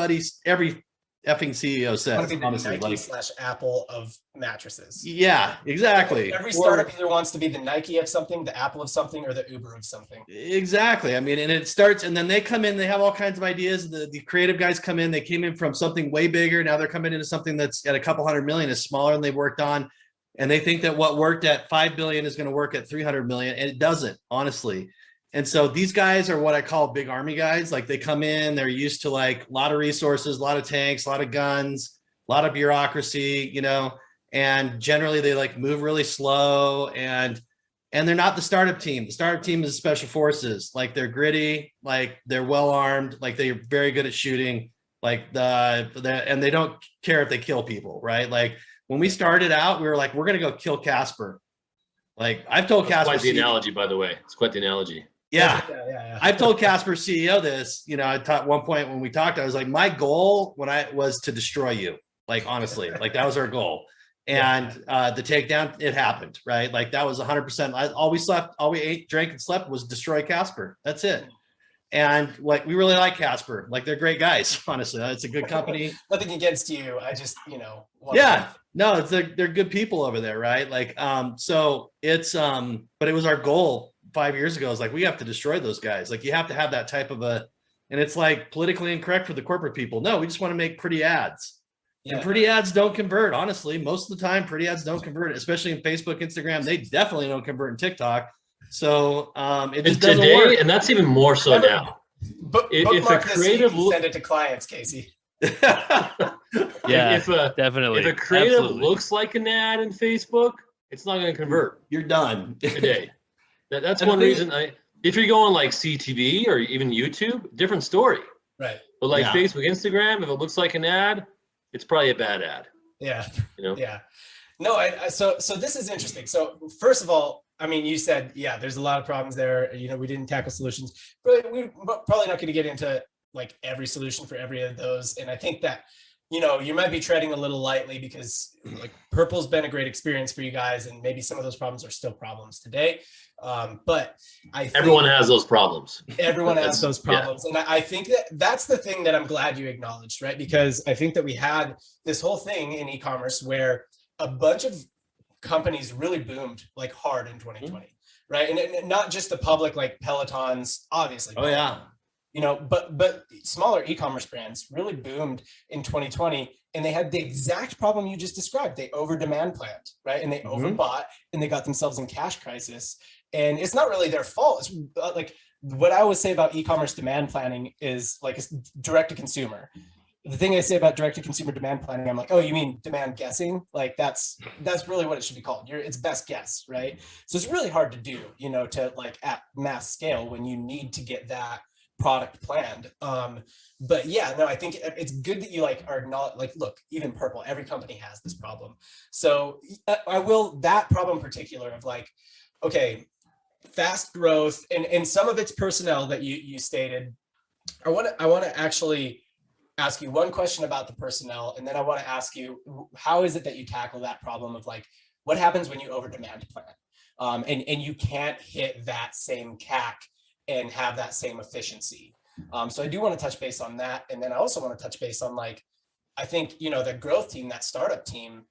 effing CEO says. Honestly, Nike/Apple of mattresses. Yeah, exactly. Every startup either wants to be the Nike of something, the Apple of something, or the Uber of something. Exactly. I mean, and it starts, and then they come in, they have all kinds of ideas. The creative guys come in, they came in from something way bigger. Now they're coming into something that's at a couple $100 million, is smaller than they've worked on. And they think that what worked at 5 billion is going to work at 300 million. And it doesn't, honestly. And so these guys are what I call big army guys. Like, they come in, they're used to like a lot of resources, a lot of tanks, a lot of guns, a lot of bureaucracy, and generally they like move really slow, and they're not the startup team. The startup team is special forces. Like, they're gritty, like they're well armed, like they're very good at shooting, like and they don't care if they kill people, right? Like, when we started out, we were like, we're going to go kill Casper. Like, I've told Casper. Quite the analogy, by the way. It's quite the analogy. Yeah. I've told Casper CEO this, at one point when we talked, I was like, my goal was to destroy you. Like, honestly, like that was our goal. And the takedown, it happened, right? Like, that was 100%. All we ate, drank, and slept was destroy Casper. That's it. And like, we really like Casper. Like, they're great guys. Honestly, it's a good company. Nothing against you. I just, no, they're good people over there, right? Like, so it's but it was our goal 5 years ago. Is like, we have to destroy those guys. Like, you have to have that type of and it's like politically incorrect for the corporate people. No, we just want to make pretty ads. Yeah. And pretty ads don't convert. Honestly, most of the time, pretty ads don't convert, especially in Facebook, Instagram. They definitely don't convert in TikTok. So it just doesn't work. And that's even more so now. But if a creative, send it to clients, Casey. Yeah, definitely. If a creative looks like an ad in Facebook, it's not going to convert. You're done today. That's one reason. If you're going like CTV or even YouTube, different story. Right. But like Facebook, Instagram, if it looks like an ad, it's probably a bad ad. Yeah. Yeah. No, so this is interesting. So first of all, I mean, you said, there's a lot of problems there. We didn't tackle solutions. But we're probably not going to get into like every solution for every of those. And I think that, you might be treading a little lightly because like Purple's been a great experience for you guys, and maybe some of those problems are still problems today. But I think everyone has those problems. Everyone has those problems. And I think that's the thing that I'm glad you acknowledged, right? Because I think that we had this whole thing in e-commerce where a bunch of companies really boomed like hard in 2020, right? And not just the public, like Peloton's, obviously. Oh, yeah. But smaller e-commerce brands really boomed in 2020, and they had the exact problem you just described. They over demand planned, right? And they overbought, and they got themselves in cash crisis. And it's not really their fault. It's like what I always say about e-commerce demand planning is like, it's direct to consumer. the thing I say about direct-to-consumer demand planning, I'm like, oh, you mean demand guessing? Like that's really what it should be called. It's best guess, right? So it's really hard to do, to like at mass scale when you need to get that product planned. But yeah, no, I think it's good that you like are not like, look, even Purple, every company has this problem. So that problem in particular of like, okay, fast growth and some of it's personnel that you stated. I want to actually ask you one question about the personnel, and then I want to ask you, how is it that you tackle that problem of like, what happens when you over demand plan, and you can't hit that same CAC and have that same efficiency. So I do want to touch base on that, and then I also want to touch base on like, I think the growth team, that startup team,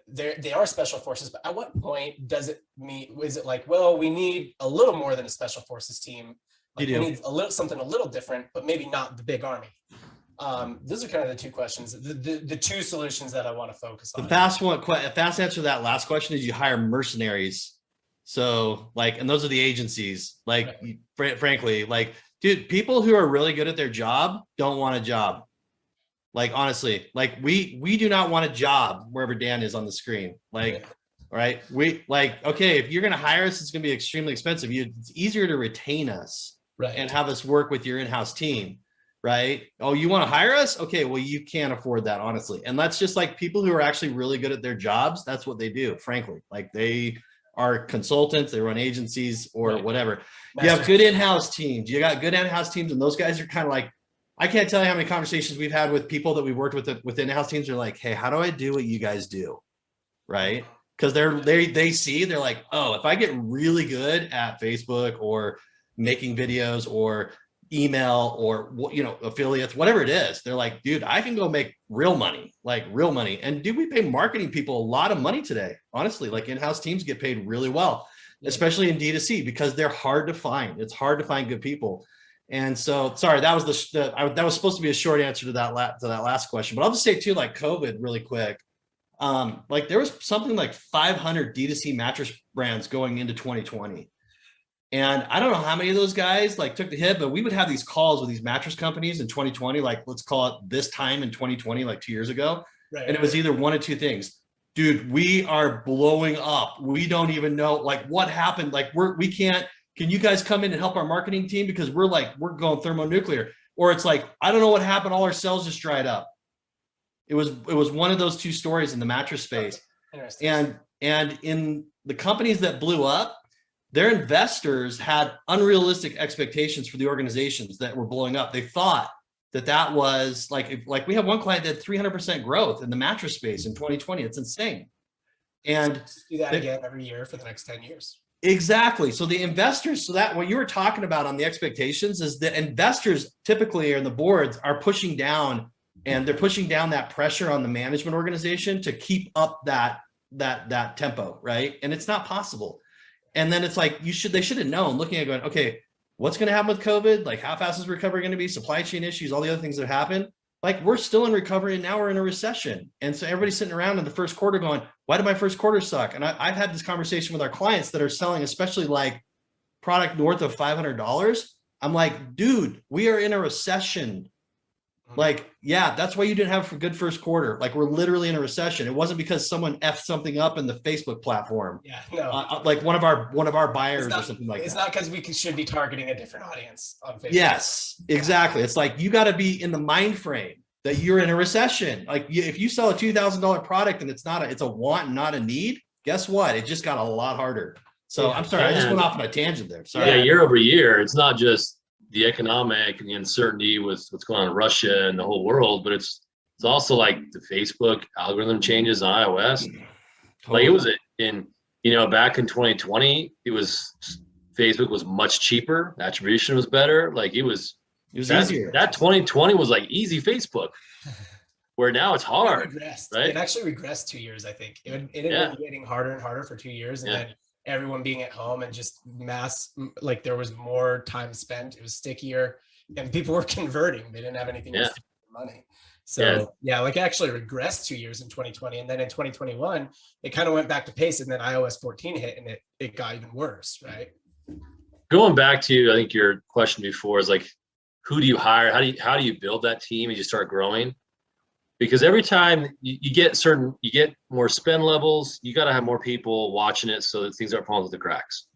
they are special forces, but at what point does it mean? Is it like, well, we need a little more than a special forces team? Like we need something a little different, but maybe not the big army. Those are kind of the two questions, the two solutions that I want to focus on. The fast answer to that last question is you hire mercenaries. So like, and those are the agencies, like, right. Frankly, like, dude, people who are really good at their job don't want a job. Like, honestly, like we do not want a job wherever Dan is on the screen. Like, right. We like, okay, if you're going to hire us, it's going to be extremely expensive. It's easier to retain us and have us work with your in-house team. Right. Oh, you want to hire us? Okay. Well, you can't afford that, honestly. And that's just like people who are actually really good at their jobs. That's what they do, frankly. Like they are consultants, they run agencies or whatever. You have good in-house teams. You got good in-house teams. And those guys are kind of like, I can't tell you how many conversations we've had with people that we worked with in-house teams. They're like, hey, how do I do what you guys do? Right. Because they see, they're like, oh, if I get really good at Facebook or making videos or email or affiliates, whatever it is, they're like, dude, I can go make real money. And we pay marketing people a lot of money today, honestly. Like in-house teams get paid really well, especially in D2C, because they're hard to find. It's hard to find good people. And so, sorry, that was that was supposed to be a short answer to that last question, but I'll just say too, like COVID really quick. Like there was something like 500 D2C mattress brands going into 2020. And I don't know how many of those guys like took the hit, but we would have these calls with these mattress companies in 2020, like let's call it this time in 2020, like 2 years ago. Right, and it was either one of two things. Dude, we are blowing up. We don't even know like what happened. Like can you guys come in and help our marketing team? Because we're going thermonuclear. Or it's like, I don't know what happened. All our sales just dried up. It was one of those two stories in the mattress space. And in the companies that blew up, their investors had unrealistic expectations for the organizations that were blowing up. They thought that was like we have one client that had 300% growth in the mattress space in 2020. It's insane. And do that again every year for the next 10 years. Exactly. So the investors, that what you were talking about on the expectations is that investors typically and the boards are pushing down, and they're pushing down that pressure on the management organization to keep up that tempo, right? And it's not possible. And then it's like they should have known, looking at going, okay, what's going to happen with COVID? Like how fast is recovery going to be? Supply chain issues, all the other things that happen. Like we're still in recovery and now we're in a recession. And so everybody's sitting around in the first quarter going, why did my first quarter suck? And I've had this conversation with our clients that are selling, especially like product north of $500. I'm like, dude, we are in a recession. Like, yeah, that's why you didn't have a good first quarter. Like we're literally in a recession. It wasn't because someone effed something up in the Facebook platform. Yeah, no. Like one of our buyers or something like that. It's not because we should be targeting a different audience on Facebook. Yes, exactly. It's like you got to be in the mind frame that you're in a recession. Like if you sell a $2,000 product and it's a want and not a need, guess what? It just got a lot harder. So I'm sorry, I just went off on a tangent there. Sorry. Yeah, year over year, it's not just the economic and the uncertainty with what's going on in Russia and the whole world, but it's also like the Facebook algorithm changes on iOS. Like it was back in 2020, Facebook was much cheaper. Attribution was better. Like it was easier. That 2020 was like easy Facebook, where now it's hard. Right? It actually regressed 2 years, I think. It had been getting harder and harder for 2 years, and then everyone being at home and just like there was more time spent. It was stickier, and people were converting. They didn't have anything else to do with money. So like actually regressed 2 years in 2020, and then in 2021 it kind of went back to pace, and then iOS 14 hit, and it got even worse, right? Going back to, I think your question before is like, who do you hire? How do you build that team as you start growing? Because every time you get more spend levels, you got to have more people watching it so that things aren't falling through the cracks.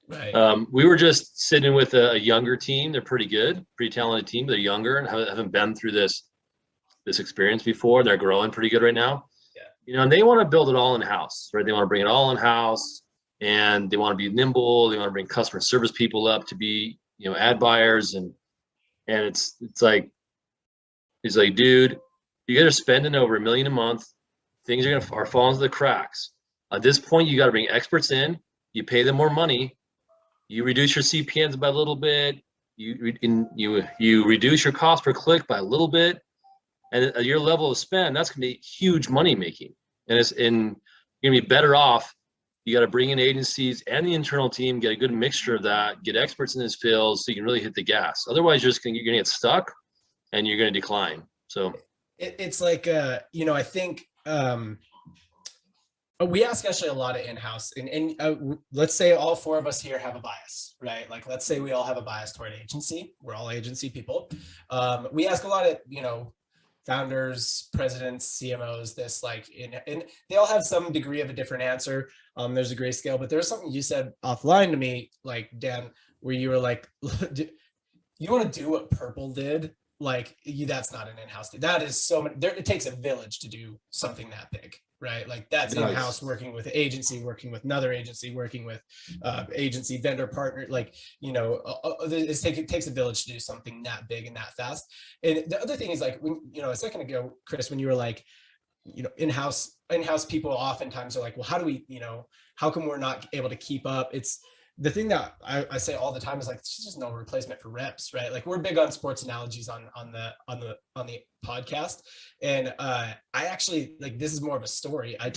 Right. We were just sitting with a younger team. They're pretty good, pretty talented team. They're younger and haven't been through this experience before. They're growing pretty good right now. Yeah. And they want to build it all in house, right? They want to bring it all in house, and they want to be nimble. They want to bring customer service people up to be, ad buyers, and it's like, he's like, dude, you guys are spending over $1 million a month. Things are falling through the cracks. At this point, you got to bring experts in. You pay them more money. You reduce your CPMs by a little bit. You reduce your cost per click by a little bit. And at your level of spend, that's going to be huge money making. And you're going to be better off. You got to bring in agencies and the internal team, get a good mixture of that, get experts in this field so you can really hit the gas. Otherwise, you're going to get stuck and you're going to decline. So it's like, I think we ask actually a lot of in-house, and let's say all four of us here have a bias, right? Like, let's say we all have a bias toward agency. We're all agency people. We ask a lot of, founders, presidents, CMOs, and they all have some degree of a different answer. There's a gray scale, but there's something you said offline to me, like, Dan, where you were like, you want to do what Purple did? Like, that's not an in-house. That is so many, it takes a village to do something that big, right? Like, that's in-house, working with agency, working with another agency, working with agency vendor partner. Like, it takes a village to do something that big and that fast. And the other thing is, like, when, a second ago, Chris, when you were like, in-house people oftentimes are like, well, how do we, how come we're not able to keep up? It's the thing that I say all the time is, like, there's just no replacement for reps, right? Like, we're big on sports analogies on the podcast. And I actually, like, this is more of a story. I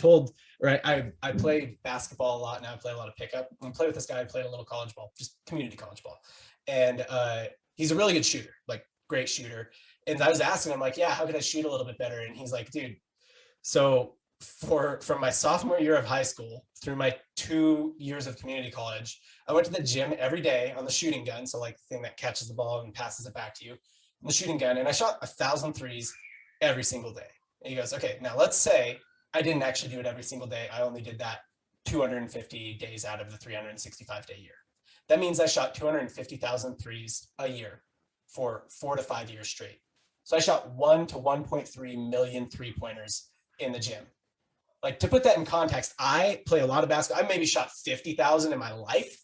play basketball a lot now. I play a lot of pickup. I play with this guy. I played a little college ball, just community college ball. And he's a really good shooter, like, great shooter. And I was asking him, like, yeah, how could I shoot a little bit better? And he's like, dude, so from my sophomore year of high school through my 2 years of community college, I went to the gym every day on the shooting gun. So, like, the thing that catches the ball and passes it back to you, the shooting gun. And I shot 1,000 threes every single day. And he goes, okay, now let's say I didn't actually do it every single day. I only did that 250 days out of the 365 day year. That means I shot 250,000 threes a year for 4 to 5 years straight. So I shot 1 to 1.3 million 3-pointers in the gym. Like, to put that in context, I play a lot of basketball. I maybe shot 50,000 in my life,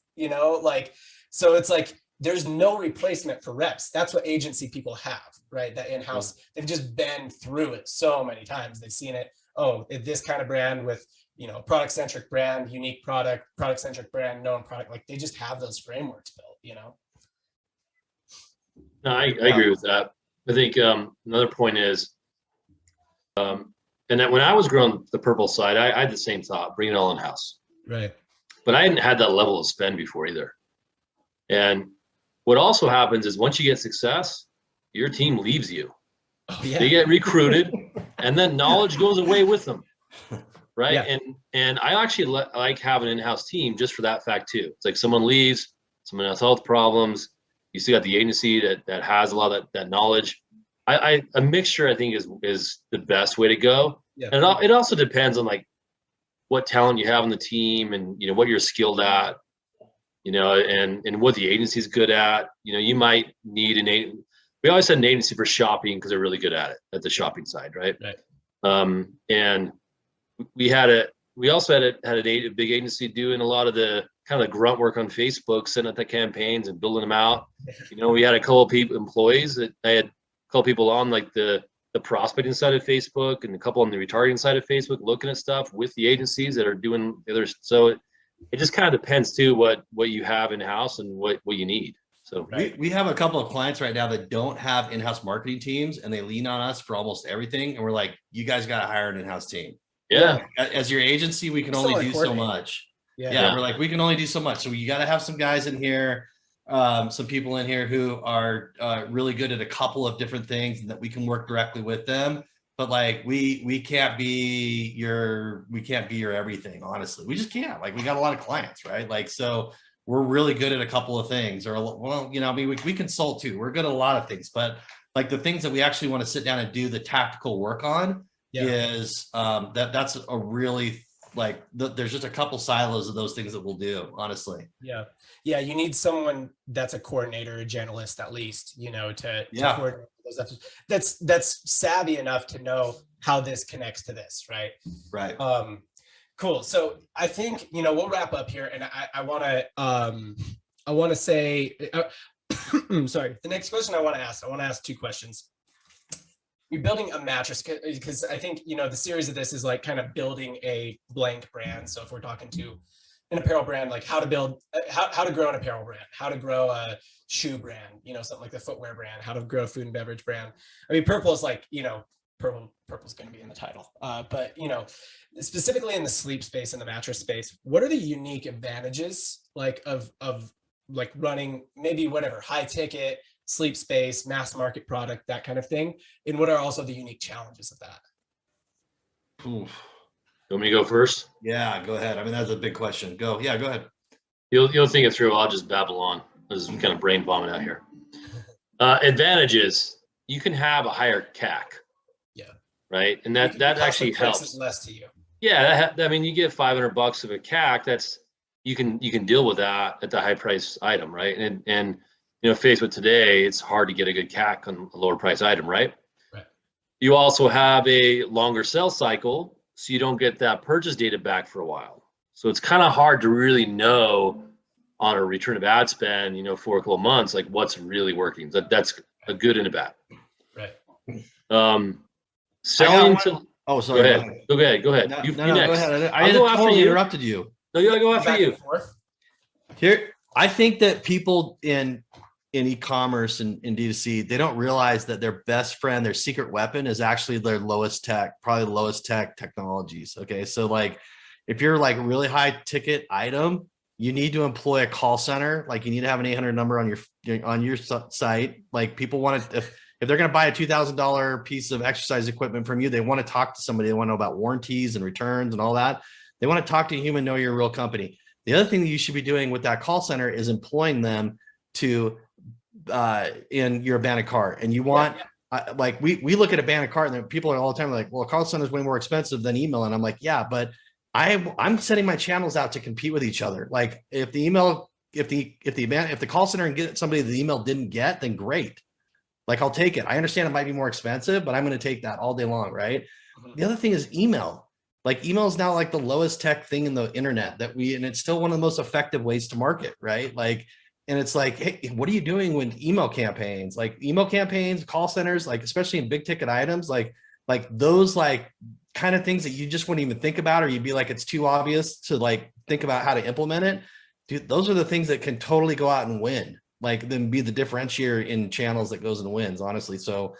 so it's like, there's no replacement for reps. That's what agency people have, right? That in-house, they've just been through it so many times. They've seen it. Oh, this kind of brand with, product-centric brand, unique product-centric brand, known product. Like, they just have those frameworks built, No, I agree with that. I think another point is, and that when I was growing the Purple side, I had the same thought, bring it all in house. Right. But I hadn't had that level of spend before either. And what also happens is, once you get success, your team leaves you. Oh, yeah. They get recruited, and then knowledge goes away with them. Right. Yeah. And I actually like having an in-house team just for that fact too. It's like, someone leaves, someone has health problems. You still got the agency that has a lot of that knowledge. A mixture, I think, is the best way to go. Yeah. And it also depends on, like, what talent you have on the team, and what you're skilled at, and what the agency's good at. You might need we always had an agency for shopping because they're really good at it, at the shopping side, right? Right. And we also had a big agency doing a lot of the kind of grunt work on Facebook, setting up the campaigns and building them out. We had a couple of employees that I had couple people on, like, the prospecting side of Facebook, and a couple on the retargeting side of Facebook, looking at stuff with the agencies that are doing the others. So it just kind of depends too what you have in house and what you need. So we have a couple of clients right now that don't have in-house marketing teams, and they lean on us for almost everything. And we're like, you guys got to hire an in-house team. Yeah. As your agency, we can only do so much. Yeah. We're like, we can only do so much. So you got to have some guys in here, some people in here who are really good at a couple of different things, and that we can work directly with them. But, like, we can't be your everything. Honestly, we just can't. Like, we got a lot of clients, right? Like, so we're really good at a couple of things, or well, you know, I mean, we consult too. We're good at a lot of things, but like the things that we actually want to sit down and do the tactical work on is that's a really like there's just a couple silos of those things that we'll do, honestly. Yeah, you need someone that's a coordinator, a generalist at least, you know, to coordinate those efforts. That's savvy enough to know how this connects to this, right? Right. Cool. So I think, you know, we'll wrap up here, and I want to say, sorry. The next question I want to ask 2 questions. You're building a mattress, because I think, you know, the series of this is like kind of building a blank brand. So if we're talking to an apparel brand, like how to build, how to grow an apparel brand, how to grow a shoe brand, you know, something like the footwear brand, how to grow a food and beverage brand. I mean, Purple is like, you know, Purple's going to be in the title. But, you know, specifically in the sleep space and the mattress space, what are the unique advantages like of like running maybe whatever high ticket sleep space, mass market product, that kind of thing? And what are also the unique challenges of that? Oof. You want me to go first? Yeah, go ahead. I mean, that's a big question. Go ahead. You'll think it through. I'll just babble on. This is kind of brain vomit out here. Advantages: you can have a higher CAC. Yeah. Right, and that actually helps. Less to you. Yeah, I mean, you get $500 of a CAC. That's you can deal with that at the high price item, right? And you know, faced with today, it's hard to get a good CAC on a lower price item, right? Right. You also have a longer sales cycle, so you don't get that purchase data back for a while. So it's kind of hard to really know on a return of ad spend, you know, for a couple of months, like what's really working. That's a good and a bad. Right. Selling to. Oh, sorry. Go ahead. Go ahead. No, you no, next. go ahead. I totally interrupted you. No, you gotta go after you. Here, I think that people in e-commerce and in D2C, they don't realize that their best friend, their secret weapon, is actually their lowest tech, probably the lowest tech technologies. Okay, so like if you're like really high ticket item, you need to employ a call center. Like you need to have an 800 number on your site. Like people want to, if they're going to buy a $2,000 piece of exercise equipment from you, they want to talk to somebody. They want to know about warranties and returns and all that. They want to talk to a human, know you're a real company. The other thing that you should be doing with that call center is employing them to in your abandoned cart. And you want like we look at abandoned cart, and then people are all the time like, well, a call center is way more expensive than email. And I'm like, yeah, but I'm setting my channels out to compete with each other. Like if the email, if the call center and get somebody the email didn't get, then great. Like I'll take it. I understand it might be more expensive, but I'm going to take that all day long. Right. Mm-hmm. The other thing is email. Like email is now like the lowest tech thing in the internet and it's still one of the most effective ways to market. Right. Like, and it's like, hey, what are you doing with email campaigns? Like email campaigns, call centers, like especially in big ticket items, like those like kind of things that you just wouldn't even think about, or you'd be like, it's too obvious to like think about how to implement it. Dude, those are the things that can totally go out and win, like then be the differentiator in channels that goes and wins, honestly. So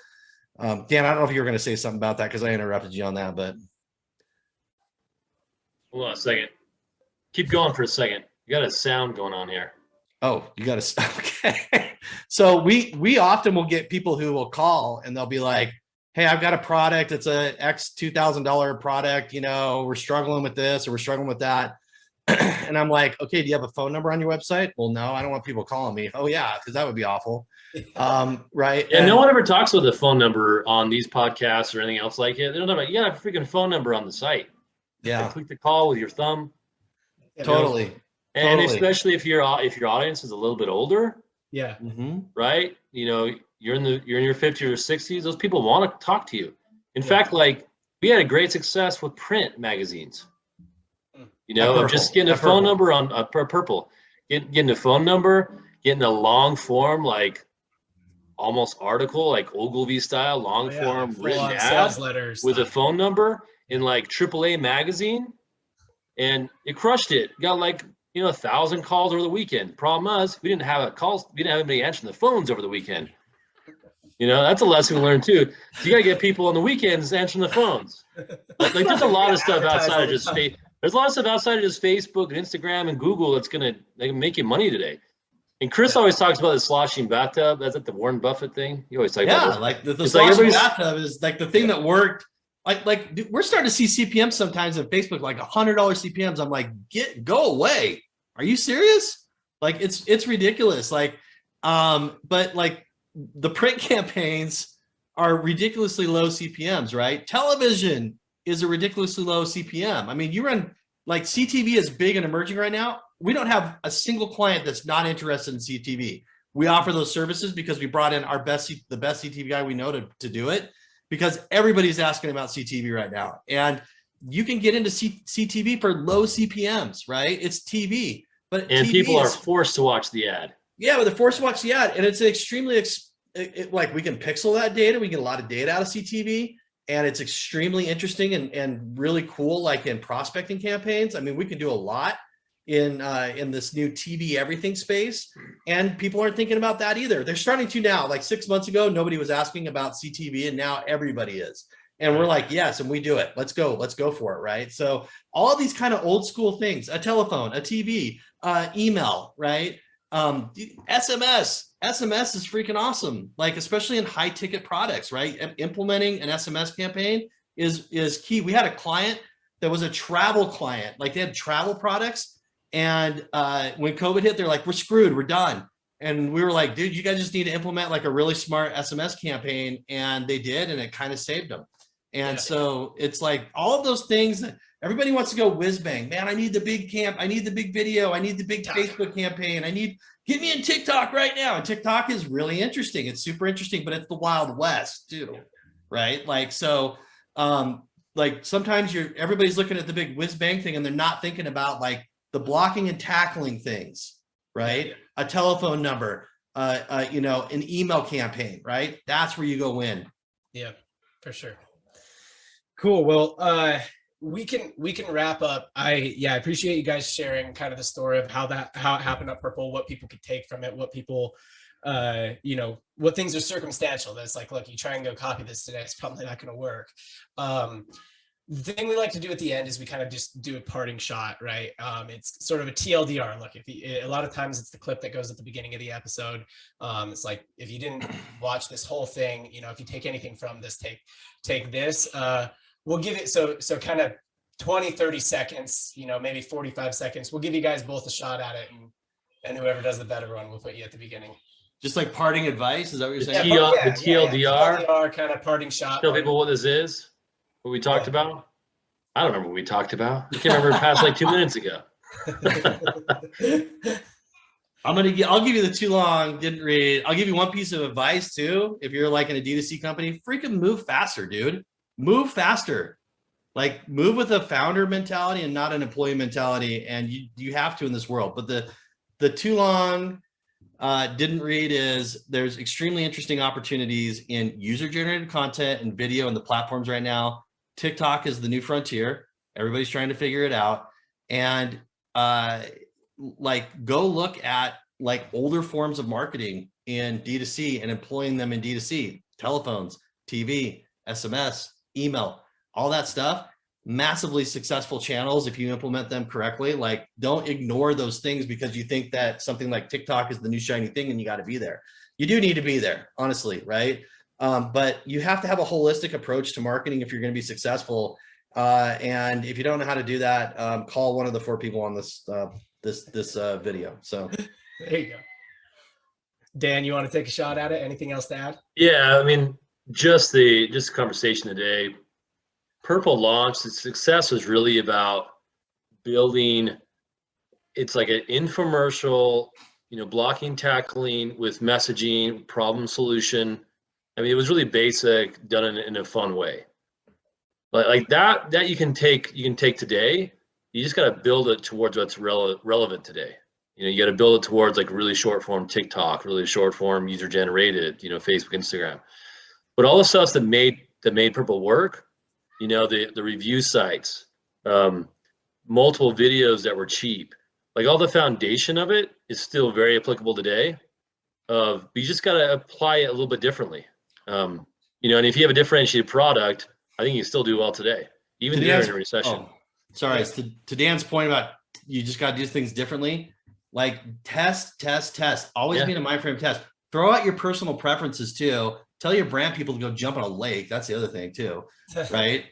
Dan, I don't know if you were going to say something about that because I interrupted you on that, but. Hold on a second. Keep going for a second. You got a sound going on here. Oh, you got to. Okay. So we often will get people who will call and they'll be like, hey, I've got a product. It's a X $2,000 product. You know, we're struggling with this or we're struggling with that. And I'm like, okay, do you have a phone number on your website? Well, no, I don't want people calling me. Oh yeah, because that would be awful. Right. Yeah, no one ever talks about the phone number on these podcasts or anything else like it. They don't know about, you got a freaking phone number on the site. Yeah. Click the call with your thumb. Totally. And especially if your audience is a little bit older. Yeah. Mm-hmm. Right. You know, you're in your 50s or 60s. Those people want to talk to you. In fact, like we had a great success with print magazines. You know, just getting a phone number on Purple, getting a phone number, getting a long form, like almost article, like Ogilvy style, long form written ad letters with a phone number in like AAA magazine, and it crushed it. Got like 1,000 calls over the weekend. Problem was we didn't have anybody answering the phones over the weekend. You know, that's a lesson we learned too. You gotta get people on the weekends answering the phones. Like there's a lot of stuff outside of just Facebook. There's a lot of stuff outside of just Facebook and Instagram and Google that's gonna make you money today. And Chris always talks about the sloshing bathtub. That's like the Warren Buffett thing. You always talk about that. Like the sloshing bathtub is like the thing that worked. Like we're starting to see CPMs sometimes on Facebook, like $100 CPMs. I'm like, go away. Are you serious? Like it's ridiculous. Like, but like the print campaigns are ridiculously low CPMs, right? Television is a ridiculously low CPM. I mean, you run like CTV is big and emerging right now. We don't have a single client that's not interested in CTV. We offer those services because we brought in the best CTV guy we know to do it, because everybody's asking about CTV right now. And you can get into CTV for low CPMs, right? It's TV. And TV people are forced to watch the ad. Yeah, but they're forced to watch the ad, and it's an extremely like we can pixel that data. We get a lot of data out of CTV, and it's extremely interesting and really cool. Like in prospecting campaigns, I mean, we can do a lot in this new TV everything space, and people aren't thinking about that either. They're starting to now. Like 6 months ago, nobody was asking about CTV, and now everybody is. And we're like, yes, and we do it. Let's go for it, right? So all these kind of old school things, a telephone, a TV, email, right? SMS is freaking awesome. Like, especially in high ticket products, right? Implementing an SMS campaign is key. We had a client that was a travel client, like they had travel products. And when COVID hit, they're like, we're screwed, we're done. And we were like, dude, you guys just need to implement like a really smart SMS campaign. And they did, and it kind of saved them. And so it's like all of those things that everybody wants to go whiz bang, man. I need the big I need the big video. I need the big Facebook campaign. Get me in TikTok right now. And TikTok is really interesting. It's super interesting, but it's the Wild West too, right? Like, so, like sometimes everybody's looking at the big whiz bang thing and they're not thinking about like the blocking and tackling things, right? A telephone number, an email campaign, right? That's where you go win. Yeah, for sure. Cool. Well, we can wrap up. I appreciate you guys sharing kind of the story of how it happened at Purple, what people could take from it, what people, what things are circumstantial. That's like, look, you try and go copy this today, it's probably not going to work. The thing we like to do at the end is we kind of just do a parting shot, right? It's sort of a TLDR. Look, a lot of times it's the clip that goes at the beginning of the episode. It's like, if you didn't watch this whole thing, if you take anything from this, take this. We'll give it so kind of 20, 30 seconds, maybe 45 seconds. We'll give you guys both a shot at it, and whoever does the better one, we'll put you at the beginning. Just like parting advice, is that what you're saying? The TLDR. TLDR kind of parting shot. Tell people what this is, what we talked about. I don't remember what we talked about. I can't remember past like 2 minutes ago. I'll give you the too long, didn't read. I'll give you one piece of advice too. If you're like an D2C company, freaking move faster, dude. Move faster. Like, move with a founder mentality and not an employee mentality. And you have to in this world. But the too long didn't read is there's extremely interesting opportunities in user-generated content and video and the platforms right now. TikTok is the new frontier. Everybody's trying to figure it out. And like, go look at like older forms of marketing in D2C and employing them in D2C, telephones, TV, SMS, email, all that stuff. Massively successful channels if you implement them correctly. Like, don't ignore those things because you think that something like TikTok is the new shiny thing and you got to be there. You do need to be there, honestly, right? But you have to have a holistic approach to marketing if you're going to be successful. And if you don't know how to do that, call one of the 4 people on this video. So there you go. Dan, you want to take a shot at it? Anything else to add? Yeah, I mean, just the conversation today. Purple launched, its success was really about building, it's like an infomercial, blocking, tackling with messaging, problem solution. I mean, it was really basic, done in a fun way. But like that you can take today. You just got to build it towards what's relevant today. You got to build it towards like really short form TikTok, really short form user generated, Facebook, Instagram. But all the stuff that made Purple work, the review sites, multiple videos that were cheap, like all the foundation of it is still very applicable today. But you just got to apply it a little bit differently. And if you have a differentiated product, I think you can still do well today, even during a recession. Sorry, to Dan's point about you just got to do things differently. Like test. Always be in a mind frame test. Throw out your personal preferences too. Tell your brand people to go jump in a lake. That's the other thing too, right?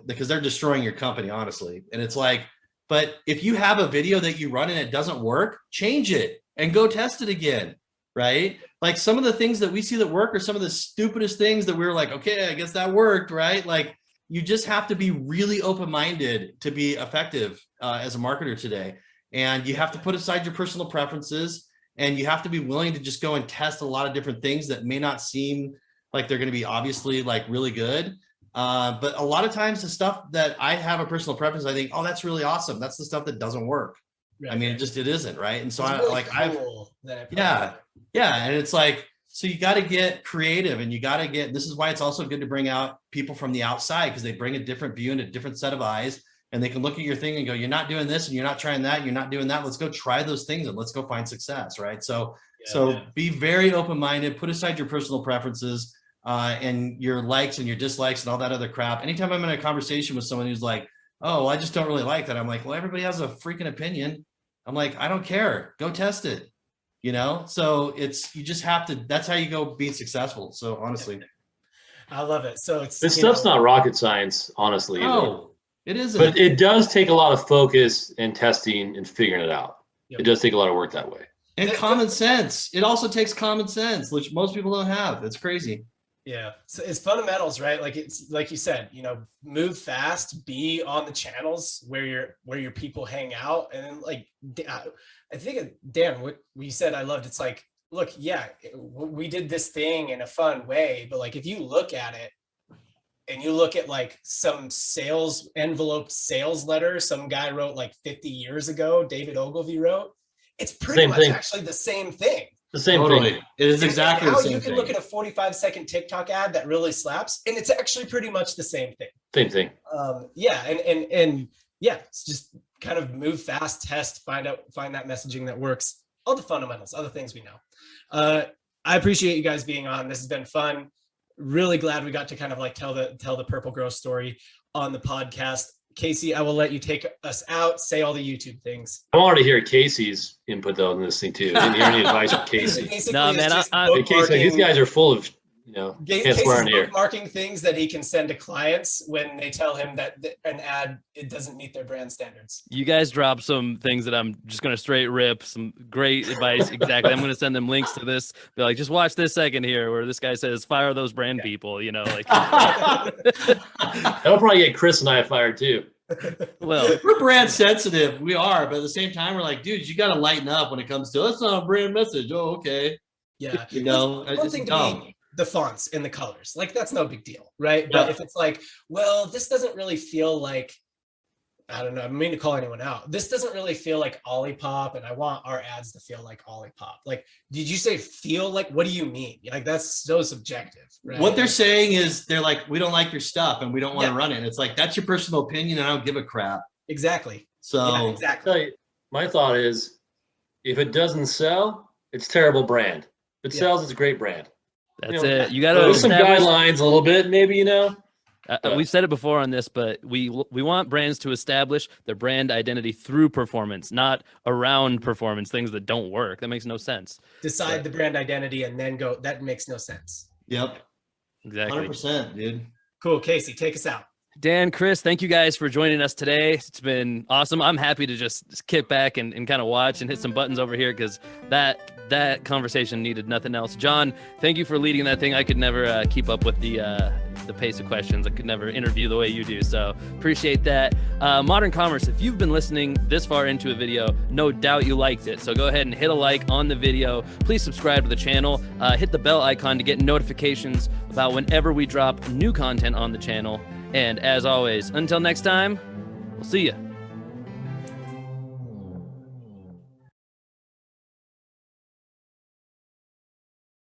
Because they're destroying your company, honestly. And it's like, But if you have a video that you run and it doesn't work, change it and go test it again, right? Like some of the things that we see that work are some of the stupidest things that we're like, okay, I guess that worked, right? Like you just have to be really open-minded to be effective as a marketer today. And you have to put aside your personal preferences, and you have to be willing to just go and test a lot of different things that may not seem like they're going to be obviously like really good. But a lot of times the stuff that I have a personal preference, I think, oh, that's really awesome. That's the stuff that doesn't work. Right. I mean, it isn't, right? And so it's really cool and it's like, so you got to get creative, and you got to get, this is why it's also good to bring out people from the outside, because they bring a different view and a different set of eyes, and they can look at your thing and go, you're not doing this and you're not trying that, you're not doing that. Let's go try those things and let's go find success, right? So be very open-minded, put aside your personal preferences and your likes and your dislikes and all that other crap. Anytime I'm in a conversation with someone who's like, oh, I just don't really like that, I'm like, well, everybody has a freaking opinion. I'm like, I don't care. Go test it. You know, so you just have to, that's how you go be successful. So honestly, I love it. So this stuff's not rocket science, honestly. No, it isn't. But it does take a lot of focus and testing and figuring it out. It does take a lot of work that way. And common sense. It also takes common sense, which most people don't have. It's crazy. Yeah. So it's fundamentals, right? Like it's like you said, you know, move fast, be on the channels where your people hang out. And then like, I think, Dan, what you said, I loved. It's like, look, yeah, we did this thing in a fun way, but like, if you look at it and you look at like some sales envelope sales letter, some guy wrote like 50 years ago, David Ogilvy wrote, it's pretty much actually the same thing. The same thing. It is exactly the same thing. You can look at a 45-second TikTok ad that really slaps, and it's actually pretty much the same thing. Same thing. And it's just kind of move fast, test, find that messaging that works. All the fundamentals, other things we know. I appreciate you guys being on. This has been fun. Really glad we got to kind of like tell the Purple Grow story on the podcast. Casey, I will let you take us out, say all the YouTube things. I wanted to hear Casey's input though in this thing too. I didn't hear any advice from Casey. No, man, Casey, these guys are full of, you know, Casey's bookmarking things that he can send to clients when they tell him that an ad, it doesn't meet their brand standards. You guys drop some things that I'm just going to straight rip, some great advice. Exactly. I'm going to send them links to this. Be like, just watch this second here where this guy says, fire those brand people, you know, like. That'll probably get Chris and I fired too. Well, we're brand sensitive. We are, but at the same time, we're like, dude, you got to lighten up when it comes to, that's not a brand message. Oh, okay. Yeah. You know, it's dumb. The fonts and the colors, like that's no big deal, right? But if it's like, well, this doesn't really feel like, I don't know, I mean to call anyone out, this doesn't really feel like Olipop, and I want our ads to feel like Olipop. Like, did you say feel like? What do you mean? Like that's so subjective, right? What they're saying is they're like, we don't like your stuff and we don't want to run it. It's like, that's your personal opinion and I don't give a crap. Exactly. So exactly. My thought is, if it doesn't sell, it's terrible brand. If it sells, it's a great brand. That's it. You got to there's some guidelines a little bit, maybe, you know. We've said it before on this, but we want brands to establish their brand identity through performance, not around performance, things that don't work. That makes no sense. Decide the brand identity and then go. That makes no sense. Yep. Exactly. 100%, dude. Cool. Casey, take us out. Dan, Chris, thank you guys for joining us today. It's been awesome. I'm happy to just kick back and kind of watch and hit some buttons over here because that conversation needed nothing else. John, thank you for leading that thing. I could never keep up with the pace of questions. I could never interview the way you do. So appreciate that. Modern Commerce, if you've been listening this far into a video, no doubt you liked it. So go ahead and hit a like on the video. Please subscribe to the channel. Hit the bell icon to get notifications about whenever we drop new content on the channel. And as always, until next time, we'll see you.